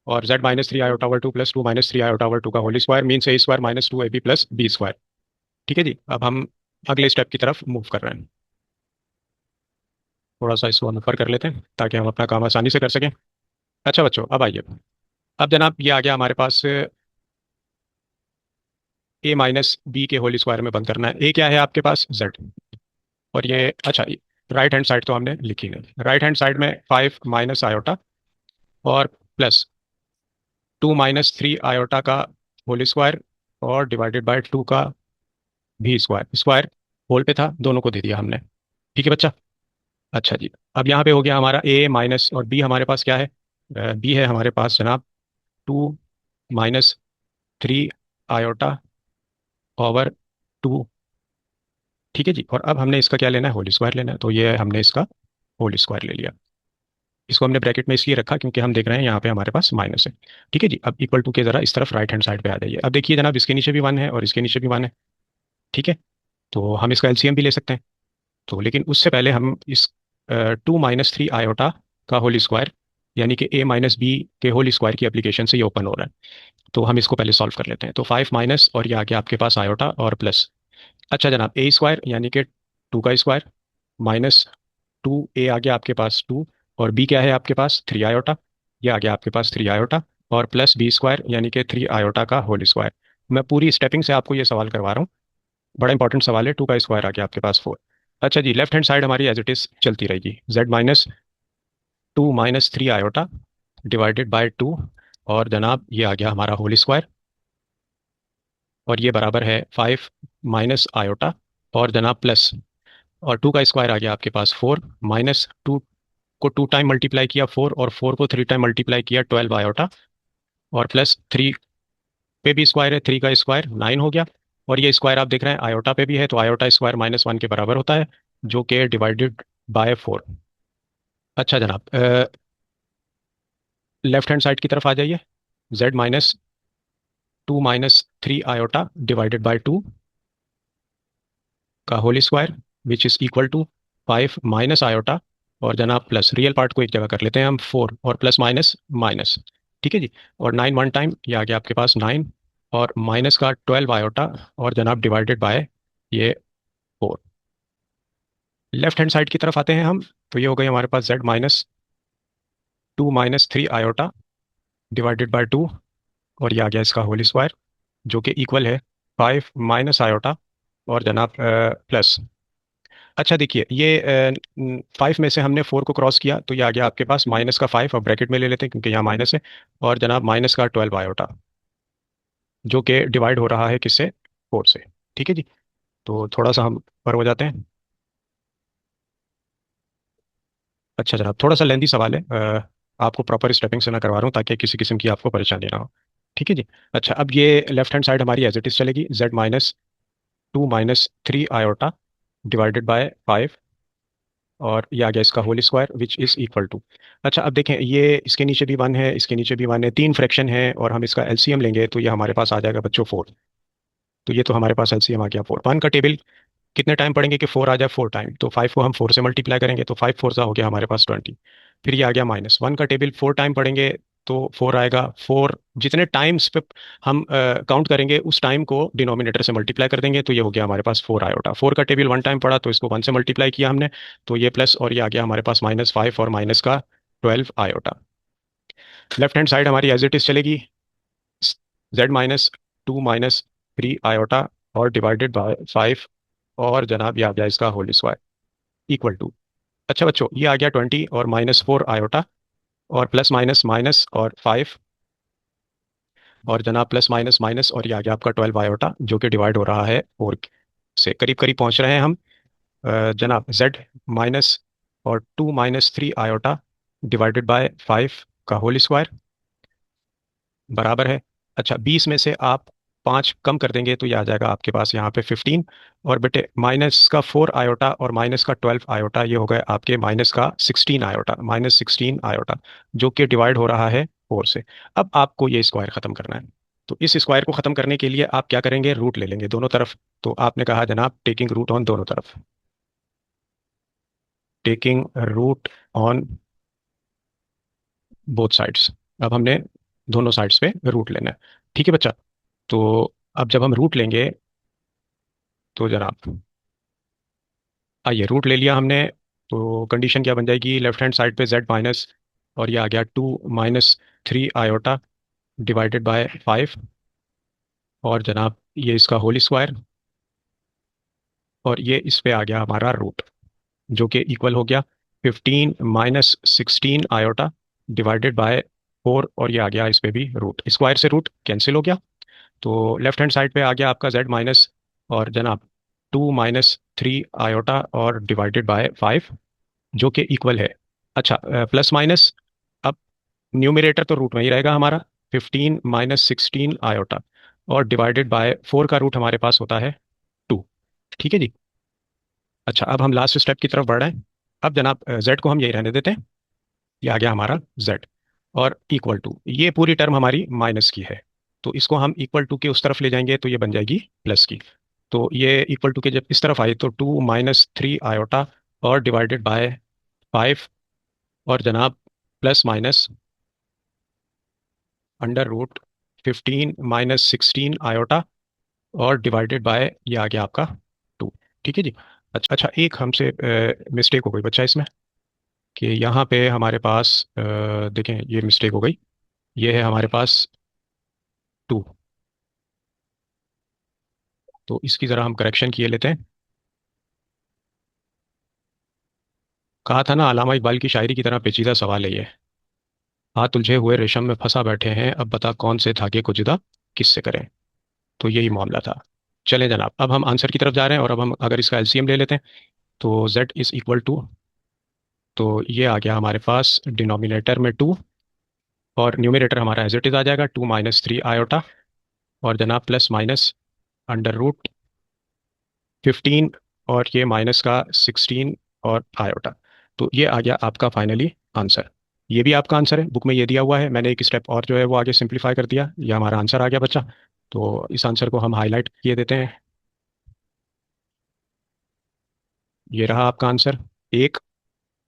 और z - 3 iota over 2 plus 2 - 3 iota over 2 का whole square mean a² - 2ab plus b²। ठीक है जी। अब हम अगले स्टेप की तरफ मूव कर रहे हैं। थोड़ा सा इसको हम ऊपर कर लेते हैं ताकि हम अपना काम आसानी से कर सकें। अच्छा बच्चों, अब आइए। अब जनाब ये आ गया हमारे पास a - b के होल स्क्वायर में बंद करना है। ए क्या है आपके पास? z। और ये अच्छा, राइट हैंड साइड तो हमने लिखी नहीं। राइट हैंड साइड में 5 - आयोटा और प्लस 2 - 3 आयोटा का होल स्क्वायर और डिवाइडेड बाय 2 का भी स्क्वायर। स्क्वायर होल पे था, दोनों को दे दिया हमने। ठीक है बच्चा। अच्छा जी। अब यहाँ पे हो गया हमारा ए माइनस, और बी हमारे पास क्या है? बी है हमारे पास जनाब 2 - 3 आयोटा ओवर 2। ठीक है जी। और अब हमने इसका क्या लेना है? होल स्क्वायर लेना है। तो ये हमने इसका होल स्क्वायर ले लिया। इसको हमने ब्रैकेट में इसलिए रखा क्योंकि हम देख रहे हैं यहाँ पे हमारे पास माइनस है। ठीक है जी। अब इक्वल टू के जरा इस तरफ राइट हैंड साइड पे आ जाइए। अब देखिए जनाब, इसके नीचे भी 1 है और इसके नीचे भी 1 है। ठीक है। तो हम इसका एलसीएम भी ले सकते हैं। तो लेकिन उससे पहले हम इस 2 - 3 आयोटा का होल स्क्वायर, यानी कि a - b के होल स्क्वायर की एप्लीकेशन से ये ओपन हो रहा है। तो हम इसको पहले सॉल्व कर लेते हैं। तो 5 माइनस, और ये आ गया आपके पास आयोटा और प्लस। अच्छा जनाब, a² यानी कि 2 का स्क्वायर माइनस 2a आ गया आपके पास 2, और b क्या है आपके पास? 3 आयोटा, ये आ गया आपके पास 3 आयोटा, और प्लस b² यानी कि 3 आयोटा का होल स्क्वायर। मैं पूरी स्टेपिंग से आपको ये सवाल करवा रहा हूँ, बड़ा इंपॉर्टेंट सवाल है। 2 का स्क्वायर आ गया आपके पास 4। अच्छा जी, लेफ्ट हैंड साइड हमारी एज इट इज चलती रहेगी। z - 2 - 3 आयोटा डिवाइडेड बाय 2, और जनाब ये आ गया हमारा होल स्क्वायर, और ये बराबर है 5 - आयोटा, और जनाब प्लस, और 2 का स्क्वायर आ गया आपके पास 4, -2 को 2 टाइम मल्टीप्लाई किया 4, और 4 को 3 टाइम मल्टीप्लाई किया 12 आयोटा, और प्लस 3 पे भी स्क्वायर है, 3 का स्क्वायर 9 हो गया। और ये स्क्वायर आप देख रहे हैं आयोटा पे भी है, तो आयोटा स्क्वायर -1 के बराबर होता है, जो कि डिवाइडेड बाय 4। अच्छा जनाब, लेफ्ट हैंड साइड की तरफ आ जाइए। z - 2 - 3 आयोटा डिवाइडेड बाय 2 का whole square, which is equal to 5 - iota, और जनाब प्लस रियल पार्ट को एक जगह कर लेते हैं हम, 4 और प्लस माइनस माइनस। ठीक है जी। और 9 वन टाइम, ये आ गया आपके पास 9, और माइनस का 12 आयोटा, और जनाब डिवाइडेड बाय ये 4। लेफ्ट हैंड साइड की तरफ आते हैं हम, तो ये हो गई हमारे पास Z - 2 - 3 आयोटा डिवाइडेड बाय 2, और ये आ गया इसका होल स्क्वायर, जो कि इक्वल है 5 - आयोटा, और जनाब प्लस। अच्छा देखिए, ये 5 में से हमने 4 को क्रॉस किया, तो ये आ गया आपके पास माइनस का 5, अब ब्रैकेट में ले लेते हैं क्योंकि यहाँ माइनस है, और जनाब माइनस का 12 आयोटा, जो कि डिवाइड हो रहा है किससे, 4 से। ठीक है जी। तो थोड़ा सा हम पर हो जाते हैं। अच्छा जनाब, थोड़ा सा लेंदी सवाल है, आपको प्रॉपर स्टेपिंग से मैं करवा रहा हूँ ताकि किसी किस्म की आपको परेशानी ना हो। ठीक है जी। अच्छा, अब ये लेफ्ट हैंड साइड हमारी एज इट इज चलेगी, Z - 2 - 3 आयोटा डिवाइडेड बाय 5, और ये आ गया इसका whole square which is equal to. अच्छा अब देखें, ये इसके नीचे भी 1 है, इसके नीचे भी 1 है, 3 फ्रैक्शन है, और हम इसका एलसीएम लेंगे तो ये हमारे पास आ जाएगा बच्चों 4। तो ये तो हमारे पास एलसीएम आ गया 4। 1 का टेबल कितने टाइम पढ़ेंगे कि 4 आ जाए 4 टाइम, तो 5 को हम 4 से मल्टीप्लाई करेंगे तो 5 4 सा हो गया हमारे पास 20। फिर ये आ गया माइनस 1 का टेबल 4 टाइम पढ़ेंगे तो 4 आएगा 4, जितने टाइम्स पे हम काउंट करेंगे उस टाइम को डिनोमिनेटर से मल्टीप्लाई कर देंगे, तो ये हो गया हमारे पास 4 आयोटा। 4 का टेबल 1 टाइम पढ़ा तो इसको 1 से मल्टीप्लाई किया हमने, तो ये प्लस, और ये आ गया हमारे पास -5 और माइनस का 12 आयोटा। लेफ्ट हैंड साइड हमारी एज इट इज चलेगी, Z - 2 - 3 आयोटा और डिवाइडेड बाय 5, और जनाब ये आ गया इसका होल स्क्वायर इक्वल टू। अच्छा बच्चों, ये आ गया 20 और -4 आयोटा, और प्लस माइनस माइनस और 5, और जनाब प्लस माइनस माइनस, और ये आ गया आपका 12 आयोटा, जो कि डिवाइड हो रहा है 4 से। करीब करीब पहुंच रहे हैं हम। जनाब Z माइनस और 2 - 3 आयोटा डिवाइडेड बाय 5 का होल स्क्वायर बराबर है। अच्छा, 20 में से आप 5 कम कर देंगे तो ये आ जाएगा आपके पास यहाँ पे 15, और बेटे माइनस का 4 आयोटा और माइनस का 12 आयोटा, ये हो गए आपके माइनस का 16 आयोटा, -16 आयोटा, जो कि डिवाइड हो रहा है 4 से। अब आपको ये स्क्वायर खत्म करना है, तो इस स्क्वायर को खत्म करने के लिए आप क्या करेंगे, रूट ले लेंगे दोनों तरफ। तो आपने कहा जनाब टेकिंग रूट ऑन दोनों तरफ, taking root on both sides. अब हमने दोनों साइड्स पे रूट लेना है। ठीक है बच्चा। तो अब जब हम रूट लेंगे तो जनाब आइए, रूट ले लिया हमने, तो कंडीशन क्या बन जाएगी, लेफ्ट हैंड साइड पे Z माइनस, और ये आ गया 2 - 3 आयोटा डिवाइडेड बाय 5, और जनाब ये इसका होल स्क्वायर, और ये इस पे आ गया हमारा रूट, जो कि इक्वल हो गया 15 - 16 आयोटा डिवाइडेड बाय 4, और ये आ गया इस पे भी रूट, स्क्वायर से रूट कैंसिल हो गया। तो लेफ्ट हैंड साइड पे आ गया आपका Z माइनस, और जनाब 2 - 3 आयोटा और डिवाइडेड बाय 5, जो कि इक्वल है। अच्छा प्लस माइनस, अब न्यूमरेटर तो रूट में ही रहेगा हमारा, 15 - 16 आयोटा, और डिवाइडेड बाय 4 का रूट हमारे पास होता है 2। ठीक है जी। अच्छा, अब हम लास्ट स्टेप की तरफ बढ़ रहे हैं। अब जनाब Z को हम यही रहने देते हैं, ये आ गया हमारा Z, और इक्वल टू, ये पूरी टर्म हमारी माइनस की है, तो इसको हम इक्वल टू के उस तरफ ले जाएंगे तो ये बन जाएगी प्लस की। तो ये इक्वल टू के जब इस तरफ आई तो 2 - 3 आयोटा और डिवाइडेड बाय 5, और जनाब plus minus under root 15 - 16 iota और डिवाइडेड बाय ये आ गया आपका 2। ठीक है जी। अच्छा अच्छा, एक हमसे मिस्टेक हो गई बच्चा इसमें, कि यहाँ पे हमारे पास देखें, ये मिस्टेक हो गई, ये है हमारे पास 2, तो इसकी ज़रा हम करेक्शन किए लेते हैं। कहा था ना, अल्लामा इकबाल की शायरी की तरह पेचीदा सवाल है ये। हाथ उलझे हुए रेशम में फंसा बैठे हैं, अब बता कौन से धागे को जुदा किससे करें। तो यही मामला था। चलें जनाब, अब हम आंसर की तरफ जा रहे हैं, और अब हम अगर इसका एलसीएम ले लेते हैं तो Z इज इक्वल टू, तो ये आ गया हमारे पास डिनोमिनेटर में 2, और न्यूमरेटर हमारा एज इट इज आ जाएगा 2 - 3 आयोटा, और जनाब प्लस माइनस अंडर रूट 15, और ये माइनस का 16 और आयोटा। तो ये आ गया आपका फाइनली आंसर। ये भी आपका आंसर है, बुक में ये दिया हुआ है, मैंने एक स्टेप और जो है वो आगे सिंप्लीफाई कर दिया, ये हमारा आंसर आ गया बच्चा। तो इस आंसर को हम हाईलाइट किए देते हैं। ये रहा आपका आंसर एक।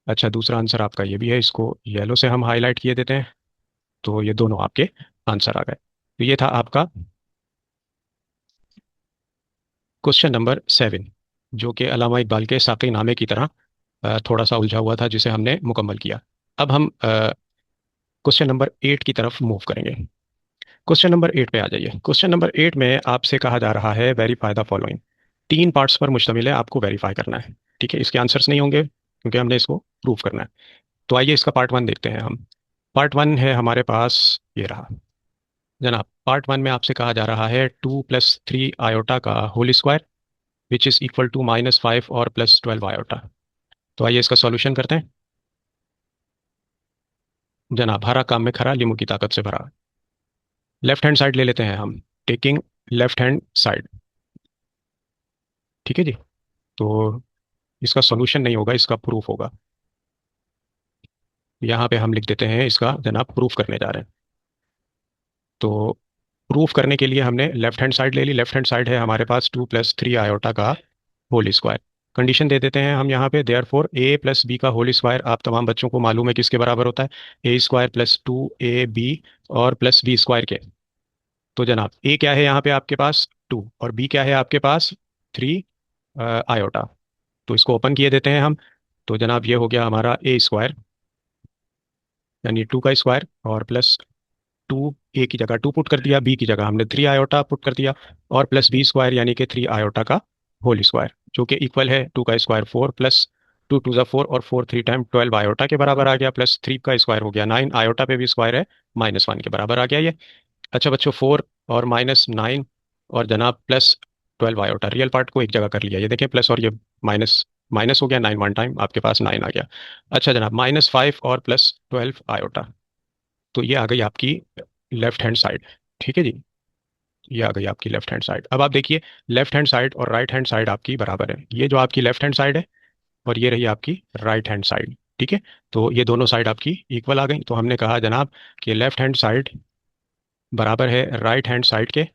अच्छा, दूसरा आंसर आपका ये भी है, इसको येलो से हम हाईलाइट किए देते हैं। तो ये दोनों आपके आंसर आ गए। तो ये था आपका क्वेश्चन नंबर 7, जो कि अल्लामा इकबाल के साक़ी नामे की तरह थोड़ा सा उलझा हुआ था, जिसे हमने मुकम्मल किया। अब हम क्वेश्चन नंबर 8 की तरफ मूव करेंगे। क्वेश्चन नंबर 8 पे आ जाइए। क्वेश्चन नंबर 8 में आपसे कहा जा रहा है वेरीफाई द फॉलोइंग। तीन पार्ट्स पर मुश्तमिल है, आपको वेरीफाई करना है। ठीक है, इसके आंसर्स नहीं होंगे क्योंकि हमने इसको प्रूव करना है। तो आइए इसका पार्ट वन देखते हैं हम। पार्ट वन है हमारे पास, ये रहा जनाब। पार्ट वन में आपसे कहा जा रहा है 2 + 3 आयोटा का whole square which is equal to -5 और +12 आयोटा। तो आइए इसका सॉल्यूशन करते हैं। जनाब, हरा काम में खरा, लींबू की ताकत से भरा। लेफ्ट हैंड साइड ले लेते हैं हम, टेकिंग लेफ्ट हैंड साइड। ठीक है जी। तो इसका सॉल्यूशन नहीं होगा, इसका प्रूफ होगा। यहाँ पे हम लिख देते हैं इसका जनाब प्रूफ करने जा रहे हैं। तो प्रूफ करने के लिए हमने लेफ्ट हैंड साइड ले ली। लेफ्ट हैंड साइड है हमारे पास 2 + 3 आयोटा का होल स्क्वायर। कंडीशन दे देते हैं हम यहाँ पे, देयर फोर A + B का होल स्क्वायर आप तमाम बच्चों को मालूम है किसके बराबर होता है, A² + 2AB और +B² के। तो जनाब A क्या है यहाँ पे आपके पास 2, और B क्या है आपके पास 3 आयोटा। तो इसको ओपन किए देते हैं हम। तो जनाब ये हो गया हमारा A² यानी 2 का स्क्वायर, और +2 A की जगह 2 पुट कर दिया, B की जगह हमने 3 आयोटा पुट कर दिया, और +B² यानी कि 3 आयोटा का होल स्क्वायर, जो कि इक्वल है 2 का स्क्वायर 4 प्लस 2 × 2 = 4, और 4 3 टाइम 12 आयोटा के बराबर आ गया, प्लस 3 का स्क्वायर हो गया 9, आयोटा पे भी स्क्वायर है, -1 के बराबर आ गया ये। अच्छा बच्चों, 4 और -9 और जनाब +12 आयोटा, रियल पार्ट को एक जगह कर लिया, ये देखें प्लस और ये माइनस, माइनस हो गया 9 वन टाइम, आपके पास 9 आ गया। अच्छा जनाब, -5 और +12 आयोटा। तो ये आ गई आपकी लेफ्ट हैंड साइड। ठीक है जी, ये आ गई आपकी लेफ्ट हैंड साइड। अब आप देखिए, लेफ्ट हैंड साइड और राइट हैंड साइड आपकी बराबर है। ये जो आपकी लेफ्ट हैंड साइड है और ये रही आपकी राइट हैंड साइड। ठीक है, तो ये दोनों साइड आपकी इक्वल आ गई। तो हमने कहा जनाब कि लेफ्ट हैंड साइड बराबर है राइट हैंड साइड के,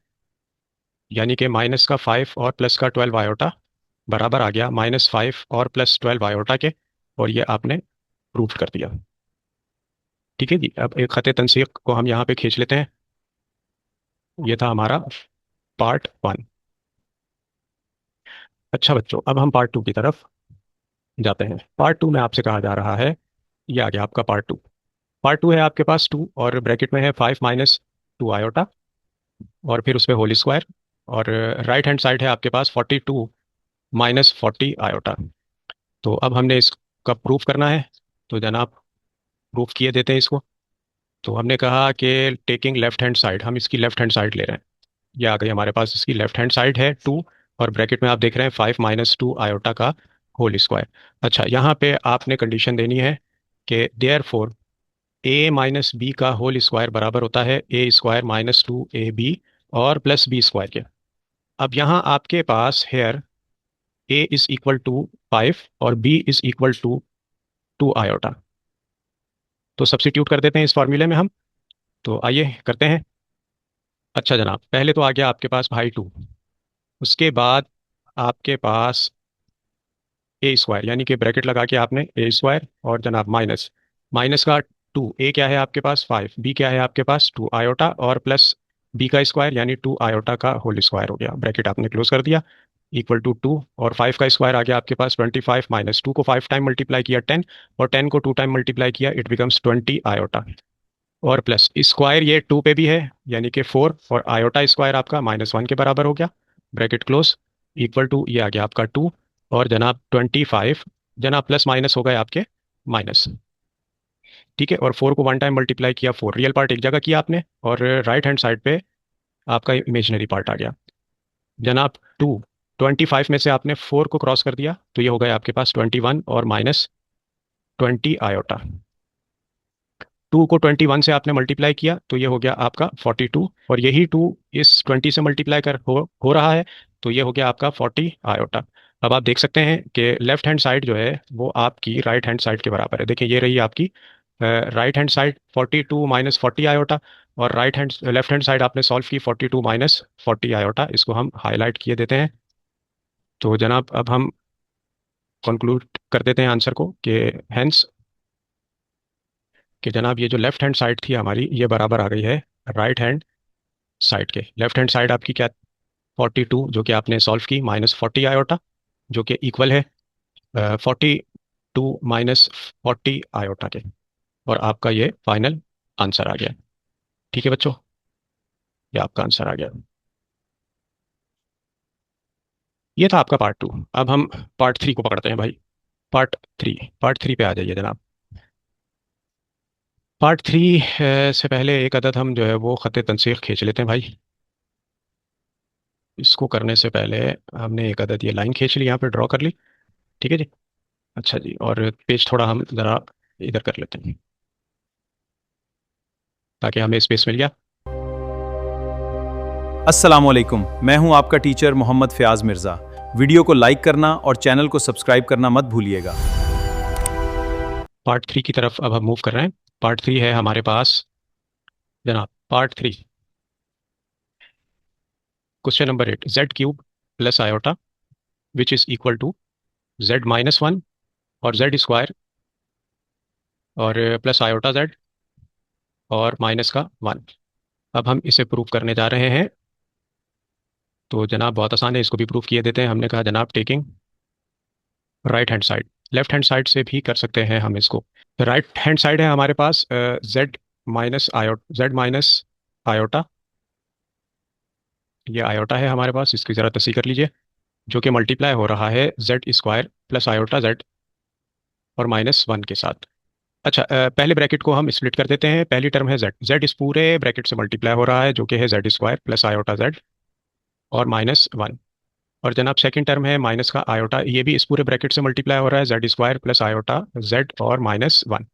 यानी कि -5 और +12 आयोटा बराबर आ गया -5 और +12 आयोटा के। और ये आपने प्रूफ कर दिया। ठीक है जी। अब एक खत तनसीक को हम यहाँ पे खींच लेते हैं। ये था हमारा पार्ट वन। अच्छा बच्चों, अब हम पार्ट टू की तरफ जाते हैं। पार्ट टू में आपसे कहा जा रहा है, ये आ गया आपका पार्ट टू। पार्ट टू है आपके पास 2 और ब्रैकेट में है 5 - 2 आयोटा, और फिर उस पर होल स्क्वायर, और राइट हैंड साइड है आपके पास 42 -40 आयोटा। तो अब हमने इसका प्रूफ करना है। तो जनाब प्रूफ किए देते हैं इसको। तो हमने कहा कि टेकिंग लेफ्ट हैंड साइड, हम इसकी लेफ्ट हैंड साइड ले रहे हैं। ये आ गई हमारे पास, इसकी लेफ्ट हैंड साइड है 2, और ब्रैकेट में आप देख रहे हैं 5 - 2 आयोटा का होल स्क्वायर। अच्छा, यहाँ पे आपने कंडीशन देनी है कि देयर फोर A - B का होल स्क्वायर बराबर होता है A² - 2AB और +B² के। अब यहाँ आपके पास हेयर A = 5 और B = 2 आयोटा। तो सब्स्टिट्यूट कर देते हैं इस फॉर्मूले में हम। तो आइए करते हैं। अच्छा जनाब, पहले तो आ गया आपके पास भाई 2, उसके बाद आपके पास A² यानी कि ब्रैकेट लगा के आपने A² और जनाब माइनस, माइनस का 2, A क्या है आपके पास 5, B क्या है आपके पास 2 आयोटा, और प्लस B का स्क्वायर यानी 2 आयोटा का होल स्क्वायर हो गया, ब्रैकेट आपने क्लोज कर दिया, इक्वल टू 2, और 5 का स्क्वायर आ गया आपके पास 25, -2 को 5 टाइम मल्टीप्लाई किया 10, और 10 को 2 टाइम मल्टीप्लाई किया इट बिकम्स 20 आयोटा, और प्लस स्क्वायर ये 2 पे भी है यानी कि 4, और आयोटा स्क्वायर आपका -1 के बराबर हो गया, ब्रैकेट क्लोज, इक्वल टू ये आ गया आपका 2, और जनाब 25, जनाब प्लस माइनस हो गए आपके माइनस। ठीक है, और 4 को 1 टाइम मल्टीप्लाई किया 4, रियल पार्ट एक जगह किया आपने, और राइट हैंड साइड पे आपका इमेजिनरी पार्ट आ गया। जनाब 25 में से आपने 4 को क्रॉस कर दिया, तो ये हो गया आपके पास 21 और -20 आयोटा। 2 को 21 से आपने मल्टीप्लाई किया तो ये हो गया आपका 42, और यही 2 इस 20 से मल्टीप्लाई कर हो रहा है, तो ये हो गया आपका 40 आयोटा। अब आप देख सकते हैं कि लेफ्ट हैंड साइड जो है वो आपकी राइट हैंड साइड के बराबर है। देखिए ये रही आपकी राइट हैंड साइड 42 -40 आयोटा, और right hand left hand side आपने सॉल्व की 42 -40 आयोटा। इसको हम हाईलाइट किए देते हैं। तो जनाब अब हम कंक्लूड कर देते हैं आंसर को कि हेंस कि जनाब ये जो लेफ्ट हैंड साइड थी हमारी ये बराबर आ गई है राइट हैंड साइड के। लेफ्ट हैंड साइड आपकी क्या, 42 जो कि आपने सॉल्व की माइनस 40 आयोटा जो कि इक्वल है 42 माइनस 40 आयोटा के। और आपका ये फाइनल आंसर आ गया। ठीक है बच्चों, ये आपका आंसर आ गया। ये था आपका पार्ट 2। अब हम पार्ट 3 को पकड़ते हैं भाई। पार्ट थ्री, पार्ट 3 पे आ जाइए जनाब। पार्ट 3 से पहले एक अदद हम जो है वो ख़त तनसीख खींच लेते हैं भाई। इसको करने से पहले हमने एक अदद ये लाइन खींच ली, यहाँ पे ड्रॉ कर ली। ठीक है जी। अच्छा जी, और पेज थोड़ा हम ज़रा इधर कर लेते हैं ताकि हमें स्पेस मिल गया। अस्सलामुअलैकुम, मैं हूं आपका टीचर मोहम्मद फ़याज़ मिर्ज़ा। वीडियो को लाइक करना और चैनल को सब्सक्राइब करना मत भूलिएगा। पार्ट 3 की तरफ अब हम मूव कर रहे हैं। पार्ट 3 है हमारे पास जनाब। Part 3 question number 8, Z cube plus iota which is equal to Z minus one और जेड स्क्वायर और प्लस आयोटा जेड और माइनस का वन। अब हम इसे प्रूव करने जा रहे हैं। तो जनाब बहुत आसान है, इसको भी प्रूव किए देते हैं। हमने कहा जनाब taking right hand side, left hand side से भी कर सकते हैं हम इसको। राइट हैंड साइड है हमारे पास Z minus iota, Z minus iota, ये आयोटा है हमारे पास, इसकी ज़रा तस्वीर कर लीजिए, जो कि मल्टीप्लाई हो रहा है Z square plus iota Z और माइनस वन के साथ। अच्छा, पहले ब्रैकेट को हम स्प्लिट कर देते हैं। पहली टर्म है जेड, जेड इस पूरे ब्रैकेट से मल्टीप्लाई हो रहा है जो कि है Z square plus iota Z और माइनस वन। और जनाब सेकंड टर्म है माइनस का आयोटा, ये भी इस पूरे ब्रैकेट से मल्टीप्लाई हो रहा है Z square plus iota Z और माइनस वन।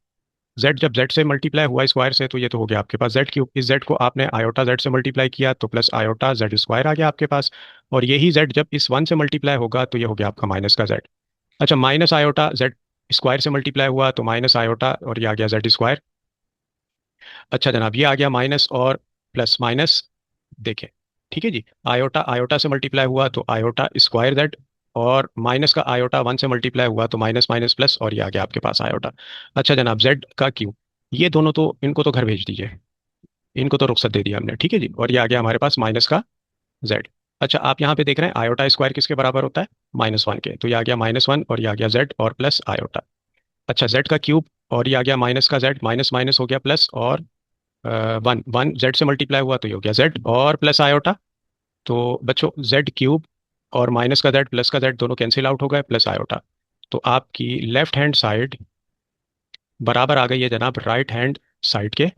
जेड जब जेड से मल्टीप्लाई हुआ स्क्वायर से तो ये तो हो गया आपके पास जेड क्यूब। इस जेड को आपने आयोटा जेड से मल्टीप्लाई किया तो प्लस आयोटा जेड स्क्वायर आ गया आपके पास। और यही जेड जब इस वन से मल्टीप्लाई होगा तो ये हो गया आपका माइनस का जेड। अच्छा, माइनस आयोटा जेड स्क्वायर से मल्टीप्लाई हुआ तो माइनस आयोटा और ये आ गया जेड स्क्वायर। अच्छा जनाब, ये आ गया माइनस और प्लस माइनस, देखें। ठीक है जी, आयोटा आयोटा से मल्टीप्लाई हुआ तो आयोटा स्क्वायर जेड और माइनस का आयोटा वन से मल्टीप्लाई हुआ तो माइनस माइनस प्लस और ये आ गया आपके पास आयोटा। अच्छा जनाब, जेड का क्यू, ये दोनों तो इनको तो घर भेज दीजिए, इनको तो रुख्सत दे दिया हमने। ठीक है जी, और ये आ गया हमारे पास माइनस का जेड। अच्छा, आप यहाँ पे देख रहे हैं आयोटा स्क्वायर किसके बराबर होता है, माइनस वन के, तो ये आ गया माइनस वन और ये आ गया जेड और प्लस आयोटा। अच्छा, जेड का क्यूब और ये आ गया माइनस का जेड, माइनस माइनस हो गया प्लस और वन वन जेड से मल्टीप्लाई हुआ तो ये हो गया जेड और प्लस आयोटा। तो बच्चों जेड क्यूब और माइनस का जेड प्लस का जेड दोनों कैंसिल आउट हो गए, प्लस आयोटा। तो आपकी लेफ्ट हैंड साइड बराबर आ गई है जनाब राइट हैंड साइड के।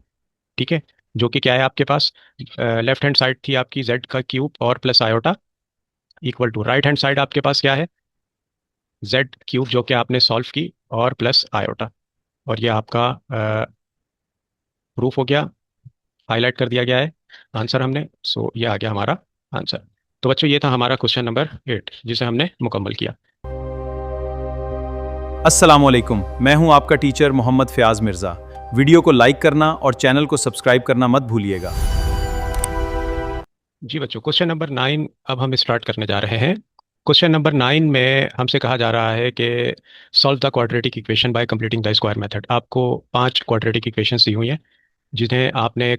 ठीक है, जो कि क्या है आपके पास, लेफ्ट हैंड साइड थी आपकी जेड का क्यूब और plus iota equal to right hand side आपके पास क्या है, जेड क्यूब जो कि आपने सॉल्व की और प्लस आयोटा। और ये आपका प्रूफ हो गया, हाईलाइट कर दिया गया है आंसर हमने। सो ये आ गया हमारा आंसर। तो बच्चों ये था हमारा क्वेश्चन नंबर 8 जिसे हमने मुकम्मल किया। अस्सलामुअलैकुम, मैं हूं आपका टीचर मोहम्मद फ़याज़ मिर्ज़ा। वीडियो को लाइक करना और चैनल को सब्सक्राइब करना मत भूलिएगा। जी बच्चों, क्वेश्चन नंबर 9 अब हम स्टार्ट करने जा रहे हैं। क्वेश्चन नंबर 9 में हमसे कहा जा रहा है कि solve the quadratic equation by completing the square method. आपको 5 क्वाड्रेटिक इक्वेशंस दी हुई हैं जिन्हें आपने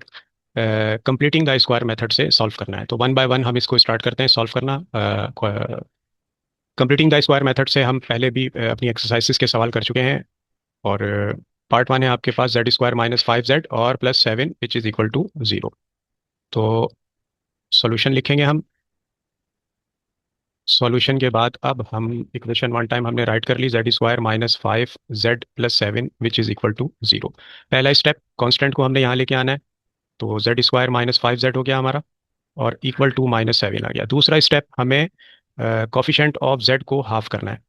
कंप्लीटिंग द स्क्वायर मेथड से सॉल्व करना है। तो वन बाय वन हम इसको स्टार्ट करते हैं सॉल्व करना। कंप्लीटिंग द स्क्वायर मेथड से हम पहले भी अपनी एक्सरसाइजेस के सवाल कर चुके हैं। और पार्ट 1 है आपके पास Z square minus five Z और plus seven which is equal to zero. तो सॉल्यूशन लिखेंगे हम। सॉल्यूशन के बाद अब हम इक्वेशन वन टाइम हमने राइट कर ली, Z square minus five Z plus seven which is equal to zero. पहला स्टेप, कांस्टेंट को हमने यहाँ लेके आना है। तो Z square minus five Z हो गया हमारा और इक्वल टू माइनस सेवन आ गया। दूसरा स्टेप, हमें कॉफिशेंट ऑफ जेड को हाफ करना है।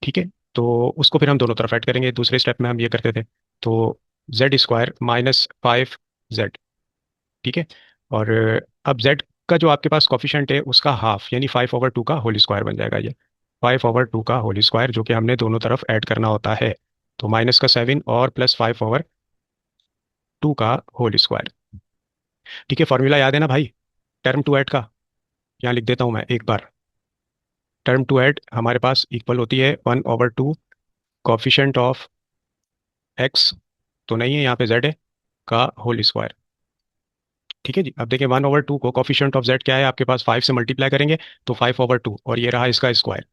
ठीक है, तो उसको फिर हम दोनों तरफ ऐड करेंगे। दूसरे स्टेप में हम ये करते थे। तो Z square minus five Z. ठीक है, और अब जेड का जो आपके पास कॉफिशेंट है उसका हाफ यानी 5/2 का होल स्क्वायर बन जाएगा ये। 5/2 का होल स्क्वायर जो कि हमने दोनों तरफ ऐड करना होता है। तो माइनस का सेवन और प्लस 5/2 का होल स्क्वायर। ठीक है, फॉर्मूला याद है ना भाई, टर्म टू ऐड का? यहाँ लिख देता हूँ मैं एक बार। टर्म टू ऐड हमारे पास इक्वल होती है 1/2 कॉफिशेंट ऑफ एक्स, तो नहीं है यहाँ पे जेड है, का होल स्क्वायर। ठीक है जी। अब देखिए 1/2 को कॉफिशिएंट ऑफ जेड क्या है आपके पास, 5 से मल्टीप्लाई करेंगे तो 5/2, और ये रहा इसका स्क्वायर।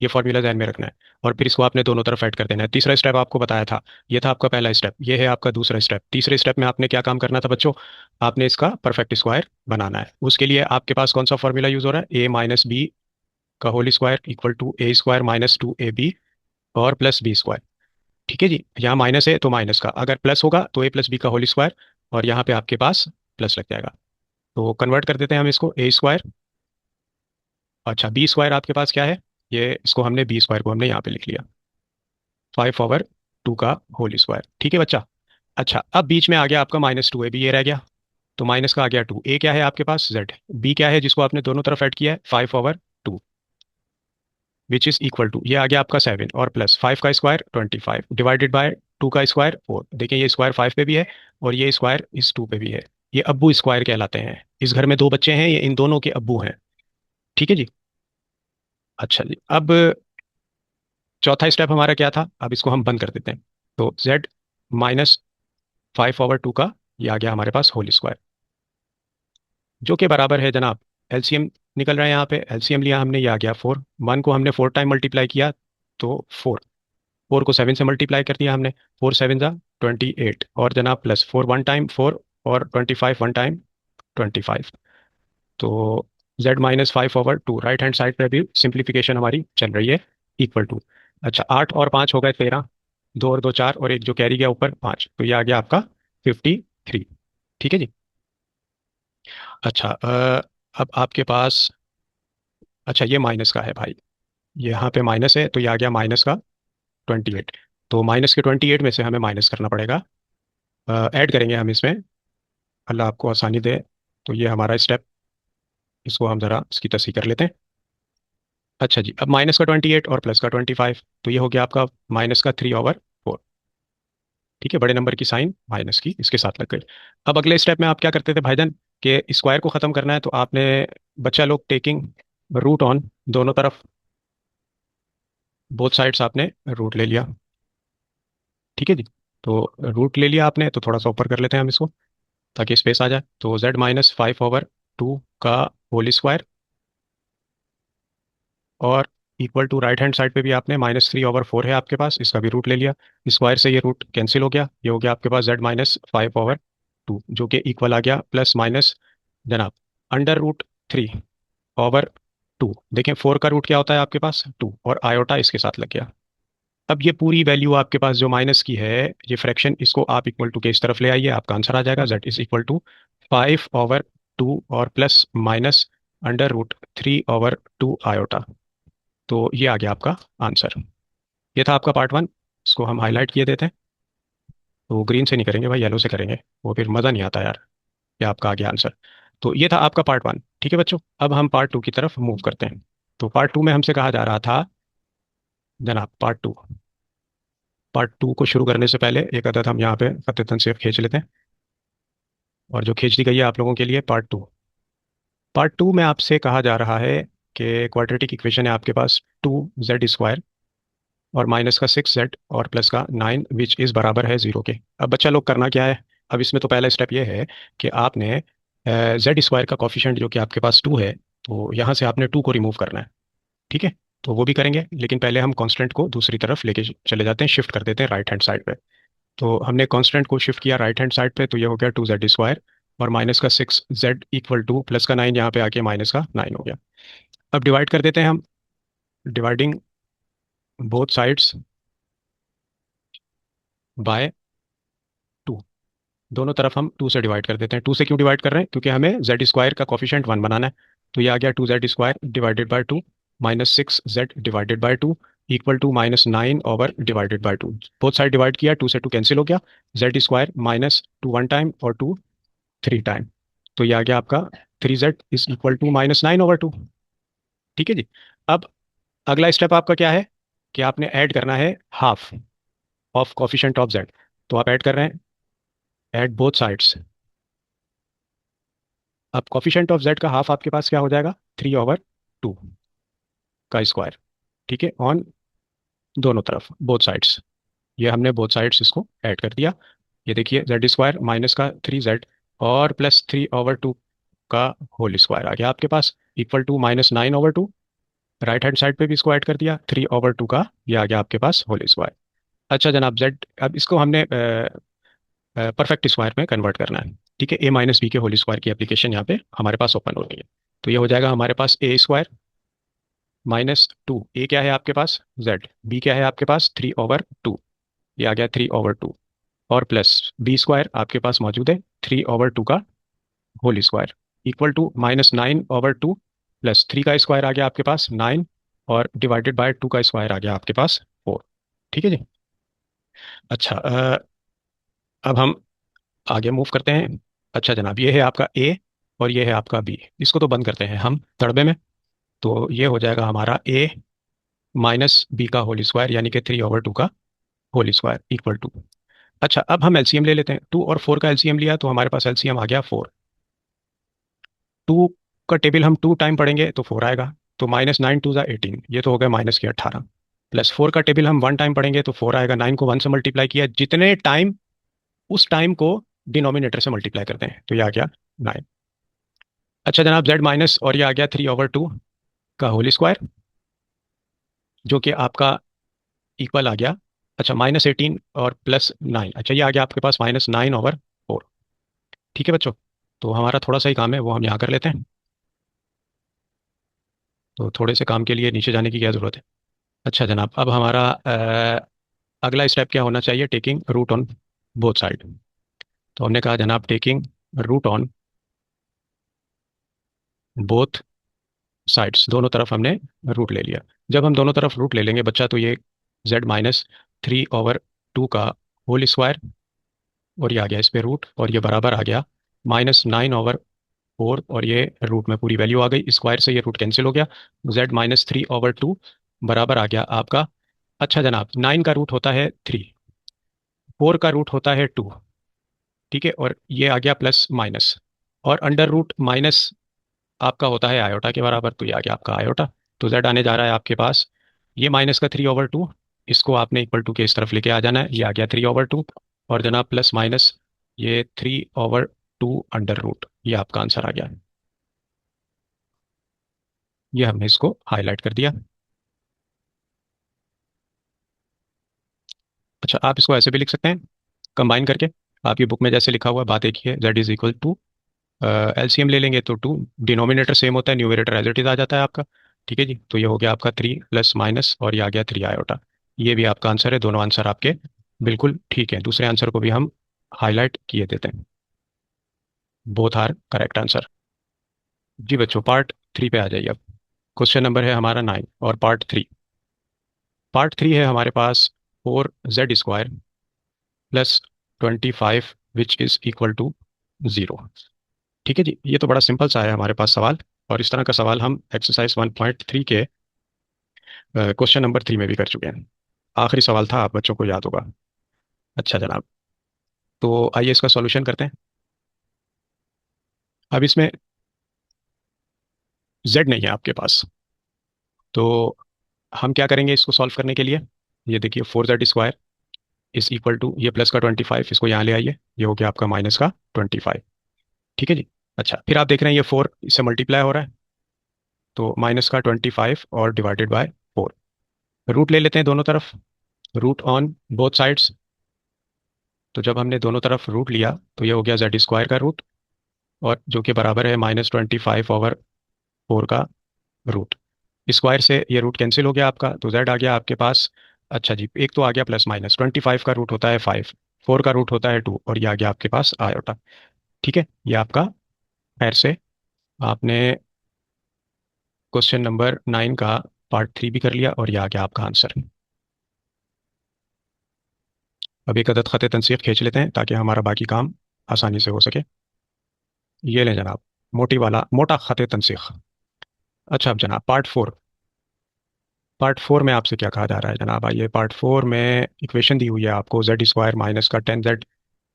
ये फॉर्मूला ध्यान में रखना है, और फिर इसको आपने दोनों तरफ ऐड कर देना है। तीसरा स्टेप आपको बताया था, ये था आपका पहला स्टेप, ये है आपका दूसरा स्टेप। तीसरे स्टेप में आपने क्या काम करना था बच्चों, आपने इसका परफेक्ट स्क्वायर बनाना है। उसके लिए आपके पास कौन सा फॉर्मूला यूज हो रहा है, a - b का whole square equal to a² - 2ab और प्लस बी स्क्वायर। ठीक है जी। यहाँ माइनस है तो माइनस का, अगर प्लस होगा तो a + b का होल स्क्वायर, और यहाँ पे आपके पास प्लस लग जाएगा। तो कन्वर्ट कर देते हैं हम इसको, a²। अच्छा, b² आपके पास क्या है, ये इसको हमने b² को हमने यहाँ पे लिख लिया, 5/2 का होल स्क्वायर। ठीक है बच्चा। अच्छा, अब बीच में आ गया आपका -2ab, ये रह गया, तो माइनस का आ गया 2। ए क्या है आपके पास, z। बी क्या है जिसको आपने दोनों तरफ ऐड किया है, 5/2, विच इज इक्वल टू, ये आ गया आपका 7, और प्लस 5 का स्क्वायर 25 डिवाइडेड बाय 2 का स्क्वायर 4। देखिए ये स्क्वायर 5 पे भी है, और ये स्क्वायर इस 2 पे भी है। ये अब्बू स्क्वायर कहलाते हैं। इस घर में दो बच्चे हैं, ये इन दोनों के अब्बू हैं। ठीक है जी। अच्छा जी। अब चौथा स्टेप हमारा क्या था, अब इसको हम बंद कर देते हैं। तो z -5/2 का ये आ गया हमारे पास होल स्क्वायर, जो कि बराबर है जनाब, एलसीएम निकल रहा है यहाँ पे, एलसीएम लिया हमने, ये आ गया 4। 1 को हमने 4 टाइम मल्टीप्लाई किया तो 4 को 7 से मल्टीप्लाई कर दिया हमने, 4 7 ज़ा 28, और जनाब प्लस 4 1 टाइम 4, और 25 1 टाइम 25। तो z -5/2 राइट हैंड साइड पे भी सिंप्लीफिकेशन हमारी चल रही है, इक्वल टू। अच्छा, 8 और 5 हो गए 13, 2 और 2 4, और एक जो कैरी गया ऊपर 5, तो ये आ गया आपका 53। ठीक है जी। अच्छा, अब आपके पास, अच्छा ये माइनस का है भाई, यहाँ पे माइनस है तो ये आ गया माइनस का 28। तो माइनस के 28 में से हमें माइनस करना पड़ेगा, ऐड करेंगे हम इसमें, अल्लाह आपको आसानी दे। तो ये हमारा स्टेप, इसको हम ज़रा इसकी तस्वीर कर लेते हैं। अच्छा जी, अब माइनस का 28 और प्लस का 25, तो ये हो गया आपका माइनस का 3/4। ठीक है, बड़े नंबर की साइन माइनस की इसके साथ लग गई। अब अगले स्टेप में आप क्या करते थे भाईजान, कि स्क्वायर को ख़त्म करना है तो आपने, बच्चा लोग टेकिंग रूट ऑन, दोनों तरफ बोथ साइड्स आपने रूट ले लिया। ठीक है जी। तो रूट ले लिया आपने, तो थोड़ा सा ऊपर कर लेते हैं हम इसको, ताकि स्पेस आ जाए। तो z -5/2 का होल स्क्वायर, और equal to right hand side पे भी आपने -3/4 है आपके पास, इसका भी रूट ले लिया। स्क्वायर से ये रूट कैंसिल हो गया, ये हो गया आपके पास z -5/2, जो कि इक्वल आ गया प्लस माइनस जनाब √3/2। देखें 4 का रूट क्या होता है आपके पास, 2, और आयोटा इसके साथ लग गया। अब ये पूरी वैल्यू आपके पास जो माइनस की है, ये फ्रैक्शन, इसको आप इक्वल टू के इस तरफ ले आइए, आपका आंसर आ जाएगा z = 5/2 और प्लस माइनस √3/2 आयोटा। तो ये आ गया आपका आंसर। ये था आपका पार्ट 1, इसको हम हाईलाइट किए देते हैं। तो ग्रीन से नहीं करेंगे भाई, येलो से करेंगे, वो फिर मज़ा नहीं आता यार। ये आपका आ गया आंसर। तो ये था आपका पार्ट 1। ठीक है बच्चों, अब हम पार्ट 2 की तरफ मूव करते हैं। तो पार्ट 2 में हमसे कहा जा रहा था जनाब, पार्ट 2 को शुरू करने से पहले एक अदद हम यहाँ पे फतेहतन से खींच लेते हैं, और जो खींच दी गई है आप लोगों के लिए, पार्ट 2 में आपसे कहा जा रहा है कि क्वाड्रेटिक इक्वेशन है आपके पास 2z² और माइनस का 6z और प्लस का 9, विच इज़ बराबर है 0 के। अब बच्चा लोग करना क्या है, अब इसमें तो पहला स्टेप ये है कि आपने z² का कॉफिशेंट जो कि आपके पास 2 है, तो यहाँ से आपने 2 को रिमूव करना है। ठीक है, तो वो भी करेंगे, लेकिन पहले हम कांस्टेंट को दूसरी तरफ लेके चले जाते हैं, शिफ्ट कर देते हैं राइट हैंड साइड पे। तो हमने कांस्टेंट को शिफ्ट किया राइट हैंड साइड पे, तो ये हो गया 2z², और माइनस का 6z इक्वल टू प्लस का 9, यहाँ पे आके माइनस का 9 हो गया। अब डिवाइड कर देते हैं हम, डिवाइडिंग बोथ साइड्स बाय 2। दोनों तरफ हम 2 से डिवाइड कर देते हैं। 2 से क्यों डिवाइड कर रहे हैं, क्योंकि हमें z² का कॉफिशेंट 1 बनाना है। तो ये आ गया 2z² divided by 2 minus 6z divided by 2 equal to -divided by 2। Both side divide किया, 2 से 2 कैंसिल हो गया, z² -2 1 टाइम और 2 3 टाइम। तो ये आ गया आपका 3z = -9/2। ठीक है जी। अब अगला स्टेप आपका क्या है, कि आपने ऐड करना है half of coefficient of z। तो आप ऐड कर रहे हैं, ऐड बोथ साइड्स। अब कॉफिशेंट ऑफ z का हाफ आपके पास क्या हो जाएगा, 3/2। का स्क्वायर। ठीक है, ऑन दोनों तरफ, बोथ साइड्स। ये हमने बोथ साइड्स इसको ऐड कर दिया। ये देखिए जेड स्क्वायर माइनस का 3z और प्लस 3/2 का होल स्क्वायर आ गया आपके पास, equal to -9/2। Right hand side पे भी इसको ऐड कर दिया, 3/2 का ये आ गया आपके पास होल स्क्वायर। अच्छा जनाब, जेड अब इसको हमने परफेक्ट स्क्वायर में कन्वर्ट करना है। ठीक है, a माइनस बी के होल स्क्वायर की एप्लीकेशन यहाँ पे हमारे पास ओपन हो रही है। तो ये हो जाएगा हमारे पास a² -2। ए क्या है आपके पास z, b क्या है आपके पास 3/2, ये आ गया 3/2, और प्लस b² आपके पास मौजूद है 3/2 का whole square, equal to -9/2 plus 3 का स्क्वायर आ गया आपके पास 9, और डिवाइडेड बाय 2 का स्क्वायर आ गया आपके पास 4। ठीक है जी। अच्छा अब हम आगे मूव करते हैं। अच्छा जनाब, ये है आपका ए और ये है आपका बी, इसको तो बंद करते हैं हम तड़बे में। तो ये हो जाएगा हमारा ए माइनस बी का होल स्क्वायर, यानी कि 3/2 का होल स्क्वायर, इक्वल टू। अच्छा अब हम एलसीएम ले लेते हैं, 2 और 4 का एलसीएम लिया तो हमारे पास एलसीएम आ गया 4। 2 का टेबल हम 2 टाइम पढ़ेंगे तो 4 आएगा, तो -9 2 = 18, ये तो हो गया माइनस के 18। प्लस 4 का टेबल हम 1 टाइम पढ़ेंगे तो 4 आएगा, 9 को 1 से मल्टीप्लाई किया, जितने टाइम उस टाइम को डिनोमिनेटर से मल्टीप्लाई करते हैं, तो ये आ गया 9। अच्छा जनाब, जेड माइनस और ये आ गया 3/2 का होल स्क्वायर, जो कि आपका इक्वल आ गया। अच्छा -18 और +9, अच्छा ये आ गया आपके पास -9/4। ठीक है बच्चों, तो हमारा थोड़ा सा ही काम है वो हम यहाँ कर लेते हैं। तो थोड़े से काम के लिए नीचे जाने की क्या ज़रूरत है। अच्छा जनाब, अब हमारा अगला स्टेप क्या होना चाहिए, taking root on both side. तो हमने कहा जनाब taking root on both sides, दोनों तरफ हमने रूट ले लिया। जब हम दोनों तरफ रूट ले लेंगे बच्चा, तो ये z -3/2 का होल स्क्वायर, और ये आ गया इस पे रूट, और ये बराबर आ गया -9/4, और ये रूट में पूरी वैल्यू आ गई, स्क्वायर से ये रूट कैंसिल हो गया। z -3/2 बराबर आ गया आपका। अच्छा जनाब, 9 का रूट होता है 3, 4 का रूट होता है 2। ठीक है, और ये आ गया प्लस माइनस, और अंडर रूट माइनस आपका होता है आयोटा के बराबर, तो ये आ गया आपका आयोटा। तो जेड आने जा रहा है आपके पास, ये माइनस का 3/2, इसको आपने इक्वल टू के इस तरफ लेके आ जाना है, ये आ गया 3/2, और जनाब प्लस माइनस ये 3/2 अंडर रूट, ये आपका आंसर आ गया। ये हमने इसको हाईलाइट कर दिया। अच्छा आप इसको ऐसे भी लिख सकते हैं, कंबाइन करके। आपकी बुक में जैसे लिखा हुआ है, बात एक ही है, Z is equal to, LCM ले लेंगे तो 2, डिनोमिनेटर सेम होता है, न्यूमरेटर एज इट इज आ जाता है आपका। ठीक है जी, तो ये हो गया आपका 3 प्लस माइनस, और ये आ गया 3 आयोटा। ये भी आपका आंसर है, दोनों आंसर आपके बिल्कुल ठीक है। दूसरे आंसर को भी हम हाईलाइट किए देते हैं, बोथ आर करेक्ट आंसर। जी बच्चों, पार्ट 3 पे आ जाइए अब। क्वेश्चन नंबर है हमारा 9, और पार्ट 3 है हमारे पास 4z² +25 which is equal to 0। ठीक है जी, ये तो बड़ा सिंपल सा है हमारे पास सवाल, और इस तरह का सवाल हम एक्सरसाइज 1.3 के क्वेश्चन नंबर 3 में भी कर चुके हैं। आखिरी सवाल था, आप बच्चों को याद होगा। अच्छा जनाब, तो आइए इसका सॉल्यूशन करते हैं। अब इसमें z नहीं है आपके पास, तो हम क्या करेंगे इसको सॉल्व करने के लिए। ये देखिए 4z² इज इक्वल टू, ये प्लस का 25, इसको यहाँ ले आइए, ये हो गया आपका माइनस का 25। ठीक है जी। अच्छा फिर आप देख रहे हैं ये 4 इससे मल्टीप्लाई हो रहा है, तो माइनस का 25 और डिवाइडेड बाय 4। रूट ले लेते हैं दोनों तरफ, रूट ऑन बोथ साइड्स। तो जब हमने दोनों तरफ रूट लिया तो ये हो गया z² का रूट, और जो कि बराबर है -25/4 का रूट। स्क्वायर से ये रूट कैंसिल हो गया आपका, तो z आ गया आपके पास। अच्छा जी, एक तो आ गया प्लस माइनस, 25 का रूट होता है 5, 4 का रूट होता है 2, और ये आ गया आपके पास आयोटा। ठीक है, ये आपका खैर से आपने क्वेश्चन नंबर 9 का पार्ट 3 भी कर लिया, और ये आ गया आपका आंसर। अब एक अदद ख़त तनसीख खींच लेते हैं ताकि हमारा बाकी काम आसानी से हो सके। ये लें जनाब, मोटी वाला मोटा ख़त तनसीख। अच्छा अब जनाब पार्ट 4 में आपसे क्या कहा जा रहा है जनाब, आइए पार्ट 4 में इक्वेशन दी हुई है आपको, z² माइनस का 10z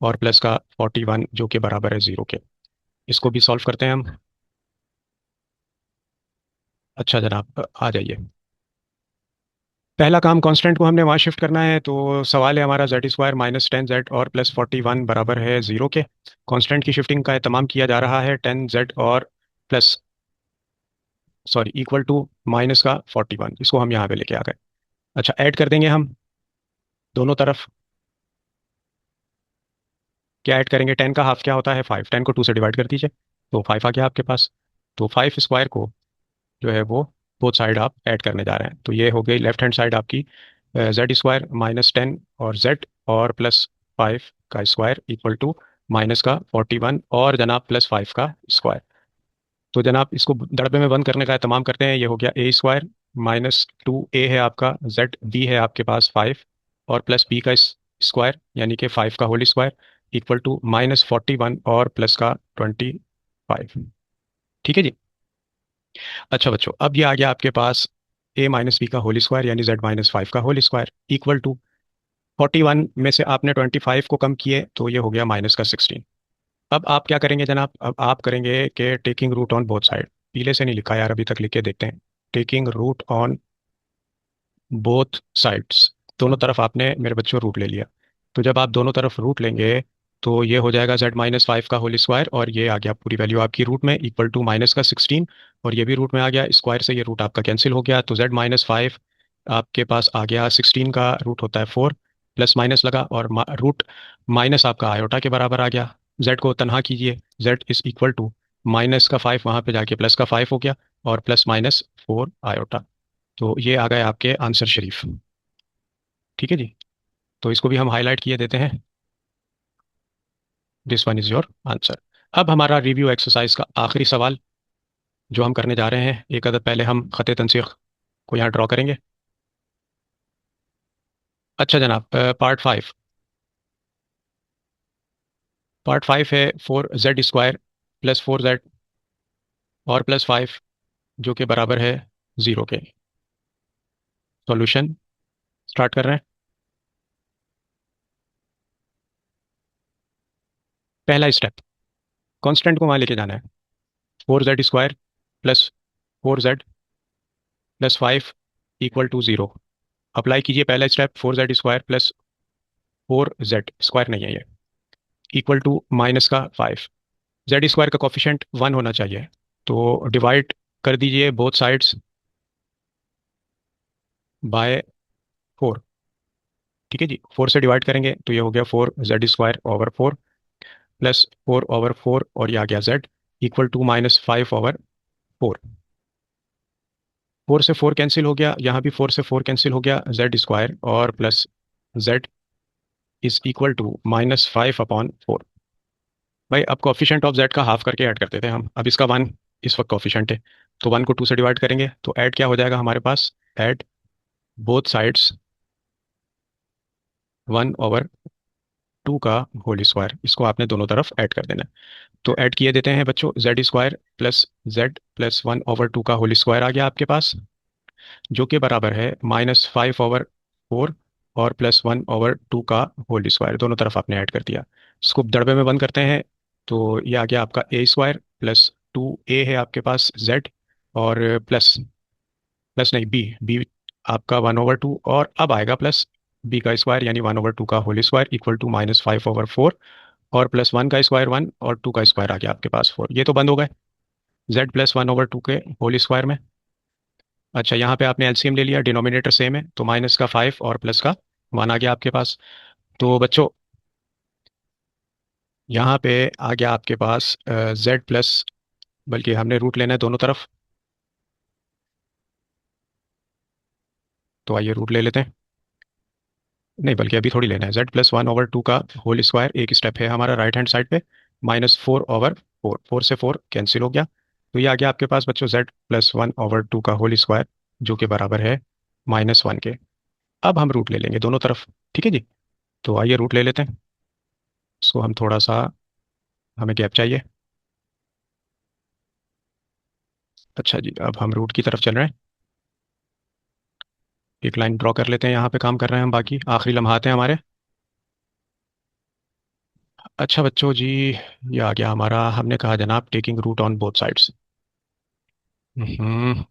और प्लस का 41 जो कि बराबर है 0 के। इसको भी सॉल्व करते हैं हम। अच्छा जनाब, आ जाइए। पहला काम कांस्टेंट को हमने वहाँ शिफ्ट करना है, तो सवाल है हमारा जेड स्क्वायर माइनस 10 जेड और प्लस 41 बराबर है जीरो के। कांस्टेंट की शिफ्टिंग का एहतमाम किया जा रहा है 10 जेड और plus, sorry, equal to minus का 41, इसको हम यहाँ पे लेके आ गए। अच्छा, ऐड कर देंगे हम दोनों तरफ। क्या ऐड करेंगे? 10 का हाफ क्या होता है? 5। 10 को 2 से डिवाइड कर दीजिए, तो 5 आ गया आपके पास। तो 5 स्क्वायर को जो है वो बोथ साइड आप ऐड करने जा रहे हैं, तो ये हो गई लेफ्ट हैंड साइड आपकी जेड स्क्वायर माइनस 10 और जेड और प्लस 5 का स्क्वायर इक्वल टू माइनस का 41 और जनाब प्लस 5 का स्क्वायर। तो जनाब इसको दड़बे में बंद करने का तमाम करते हैं। ये हो गया ए स्क्वायर माइनस 2 ए है आपका, जेड बी है आपके पास 5 और प्लस बी का स्क्वायर यानी कि 5 का होल स्क्वायर इक्वल टू -41 और प्लस का 25। ठीक है जी। अच्छा बच्चों, अब ये आ गया आपके पास ए माइनस बी का होल स्क्वायर यानी जेड माइनस 5 का होल स्क्वायर इक्वल टू 41 में से आपने 25 को कम किए तो ये हो गया माइनस का 16। अब आप क्या करेंगे जनाब? अब आप करेंगे कि taking root on both side. पीले से नहीं लिखा यार, अभी तक लिख के देखते हैं। Taking root on both sides, दोनों तरफ आपने मेरे बच्चों रूट ले लिया। तो जब आप दोनों तरफ रूट लेंगे तो ये हो जाएगा z-5 का होल स्क्वायर और ये आ गया पूरी वैल्यू आपकी रूट में इक्वल टू माइनस का 16 और ये भी रूट में आ गया। स्क्वायर से ये रूट आपका कैंसिल हो गया, तो z-5 आपके पास आ गया। 16 का रूट होता है 4, प्लस माइनस लगा और रूट माइनस आपका आयोटा के बराबर आ गया। z को तनहा कीजिए, z is equal to minus का 5 वहाँ पे जाके प्लस का 5 हो गया और प्लस माइनस 4 आयोटा। तो ये आ गए आपके आंसर शरीफ। ठीक है जी। तो इसको भी हम हाईलाइट किए देते हैं, this one is your answer. अब हमारा रिव्यू एक्सरसाइज का आखिरी सवाल जो हम करने जा रहे हैं, एक अदद पहले हम खत तनसीख को यहाँ ड्रॉ करेंगे। अच्छा जनाब, पार्ट 5 है 4z² प्लस 4z और प्लस 5 जो कि बराबर है ज़ीरो के। सॉल्यूशन स्टार्ट कर रहे हैं। पहला स्टेप, कांस्टेंट को वहाँ लेके जाना है। 4z² plus 4z plus 5 equal to zero. Apply कीजिए पहला स्टेप, 4z² प्लस 4z² नहीं है ये, इक्वल टू माइनस का 5। z² का कॉफिशेंट 1 होना चाहिए, तो डिवाइड कर दीजिए बोथ साइड्स बाय 4। ठीक है जी, 4 से डिवाइड करेंगे तो ये हो गया 4z² ओवर 4 प्लस 4/4 और ये आ गया z इक्वल टू -5/4। 4 से 4 कैंसिल हो गया, यहाँ भी 4 से 4 कैंसिल हो गया। z² और plus z is equal to -5/4। भाई अब कॉफिशेंट ऑफ z का हाफ करके ऐड करते थे हम, अब इसका 1 इस वक्त कॉफिशेंट है, तो 1 को 2 से डिवाइड करेंगे तो ऐड क्या हो जाएगा हमारे पास? ऐड बोथ साइड्स 1/2 का होल स्क्वायर, इसको आपने दोनों तरफ ऐड कर देना है। तो ऐड किए देते हैं बच्चों, z² प्लस z प्लस 1/2 का होल स्क्वायर आ गया आपके पास जो कि बराबर है -5/4 और प्लस 1/2 का होल स्क्वायर, दोनों तरफ आपने ऐड कर दिया। इसको दड़बे में बंद करते हैं, तो ये आ गया आपका a² प्लस 2a है आपके पास z और प्लस, प्लस नहीं, b आपका 1/2 और अब आएगा प्लस b का स्क्वायर यानी 1/2 का होल स्क्वायर इक्वल टू -5/4 और प्लस 1 का स्क्वायर 1 और 2 का स्क्वायर आ गया आपके पास 4। ये तो बंद हो गए z प्लस 1/2 के होल स्क्वायर में। अच्छा, यहाँ पे आपने एलसीएम ले लिया, डिनोमिनेटर सेम है, तो माइनस का 5 और प्लस का 1 आ गया आपके पास। तो बच्चों यहाँ पे आ गया आपके पास z प्लस, बल्कि हमने रूट लेना है दोनों तरफ, तो आइए रूट ले लेते हैं। नहीं, बल्कि अभी थोड़ी लेना है। z+1/2 का होल स्क्वायर एक स्टेप है हमारा राइट हैंड साइड पे, -4/4, 4 से 4 कैंसिल हो गया, तो ये आ गया आपके पास बच्चों z+1/2 का होल स्क्वायर जो कि बराबर है -1 के। अब हम रूट ले लेंगे दोनों तरफ। ठीक है जी, तो आइए रूट ले लेते हैं। इसको हम थोड़ा सा, हमें गैप चाहिए। अच्छा जी, अब हम रूट की तरफ चल रहे हैं। एक लाइन ड्रॉ कर लेते हैं, यहाँ पे काम कर रहे हैं हम, बाकी आखिरी लम्हात हैं हमारे। अच्छा बच्चों जी, ये आ गया हमारा, हमने कहा जनाब taking root on both sides. Hmm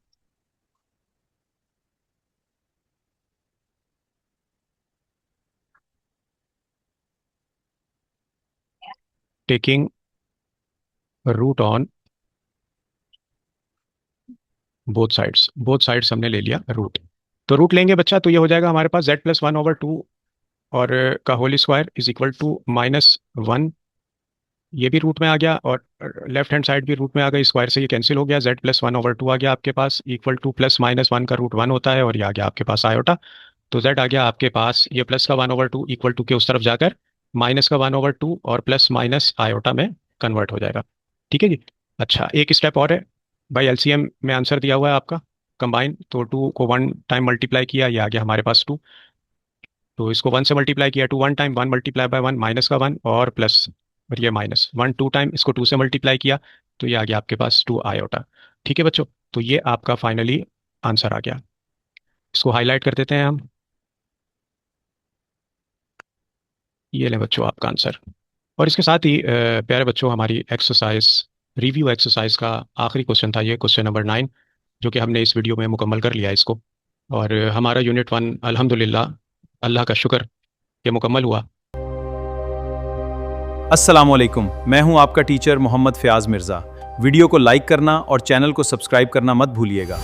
taking root on both sides हमने ले लिया रूट। तो रूट लेंगे बच्चा, तो ये हो जाएगा हमारे पास z+1/2 और का whole square is equal to -1। ये भी रूट में आ गया और लेफ्ट हैंड साइड भी रूट में आ गई, स्क्वायर से ये कैंसिल हो गया, z+1/2 आ गया आपके पास इक्वल टू +-1 का रूट 1 होता है और ये आ गया आपके पास आयोटा। तो z आ गया आपके पास ये प्लस का 1/2 इक्वल टू के उस तरफ जाकर माइनस का 1/2 और प्लस माइनस आयोटा में कन्वर्ट हो जाएगा। ठीक है जी। अच्छा, एक स्टेप और है भाई, एलसीएम में आंसर दिया हुआ है आपका कंबाइन, तो 2 को 1 टाइम मल्टीप्लाई किया, ये आ गया हमारे पास 2। तो इसको 1 से मल्टीप्लाई किया, 2 1 टाइम, 1 मल्टीप्लाई बाय 1 माइनस का 1 और प्लस, और ये -1 2 टाइम, इसको 2 से मल्टीप्लाई किया तो ये आ गया आपके पास 2 आयोटा। ठीक है बच्चों, तो ये आपका फाइनली आंसर आ गया। इसको हाईलाइट कर देते हैं हम। ये लें बच्चों आपका आंसर। और इसके साथ ही प्यारे बच्चों, हमारी एक्सरसाइज रिव्यू एक्सरसाइज का आखिरी क्वेश्चन था ये, क्वेश्चन नंबर 9, जो कि हमने इस वीडियो में मुकम्मल कर लिया इसको। और हमारा यूनिट 1 अल्हम्दुलिल्लाह, अल्लाह का शुक्र, ये मुकम्मल हुआ। अस्सलामुअलैकुम, मैं हूं आपका टीचर मोहम्मद फ़याज़ मिर्ज़ा। वीडियो को लाइक करना और चैनल को सब्सक्राइब करना मत भूलिएगा।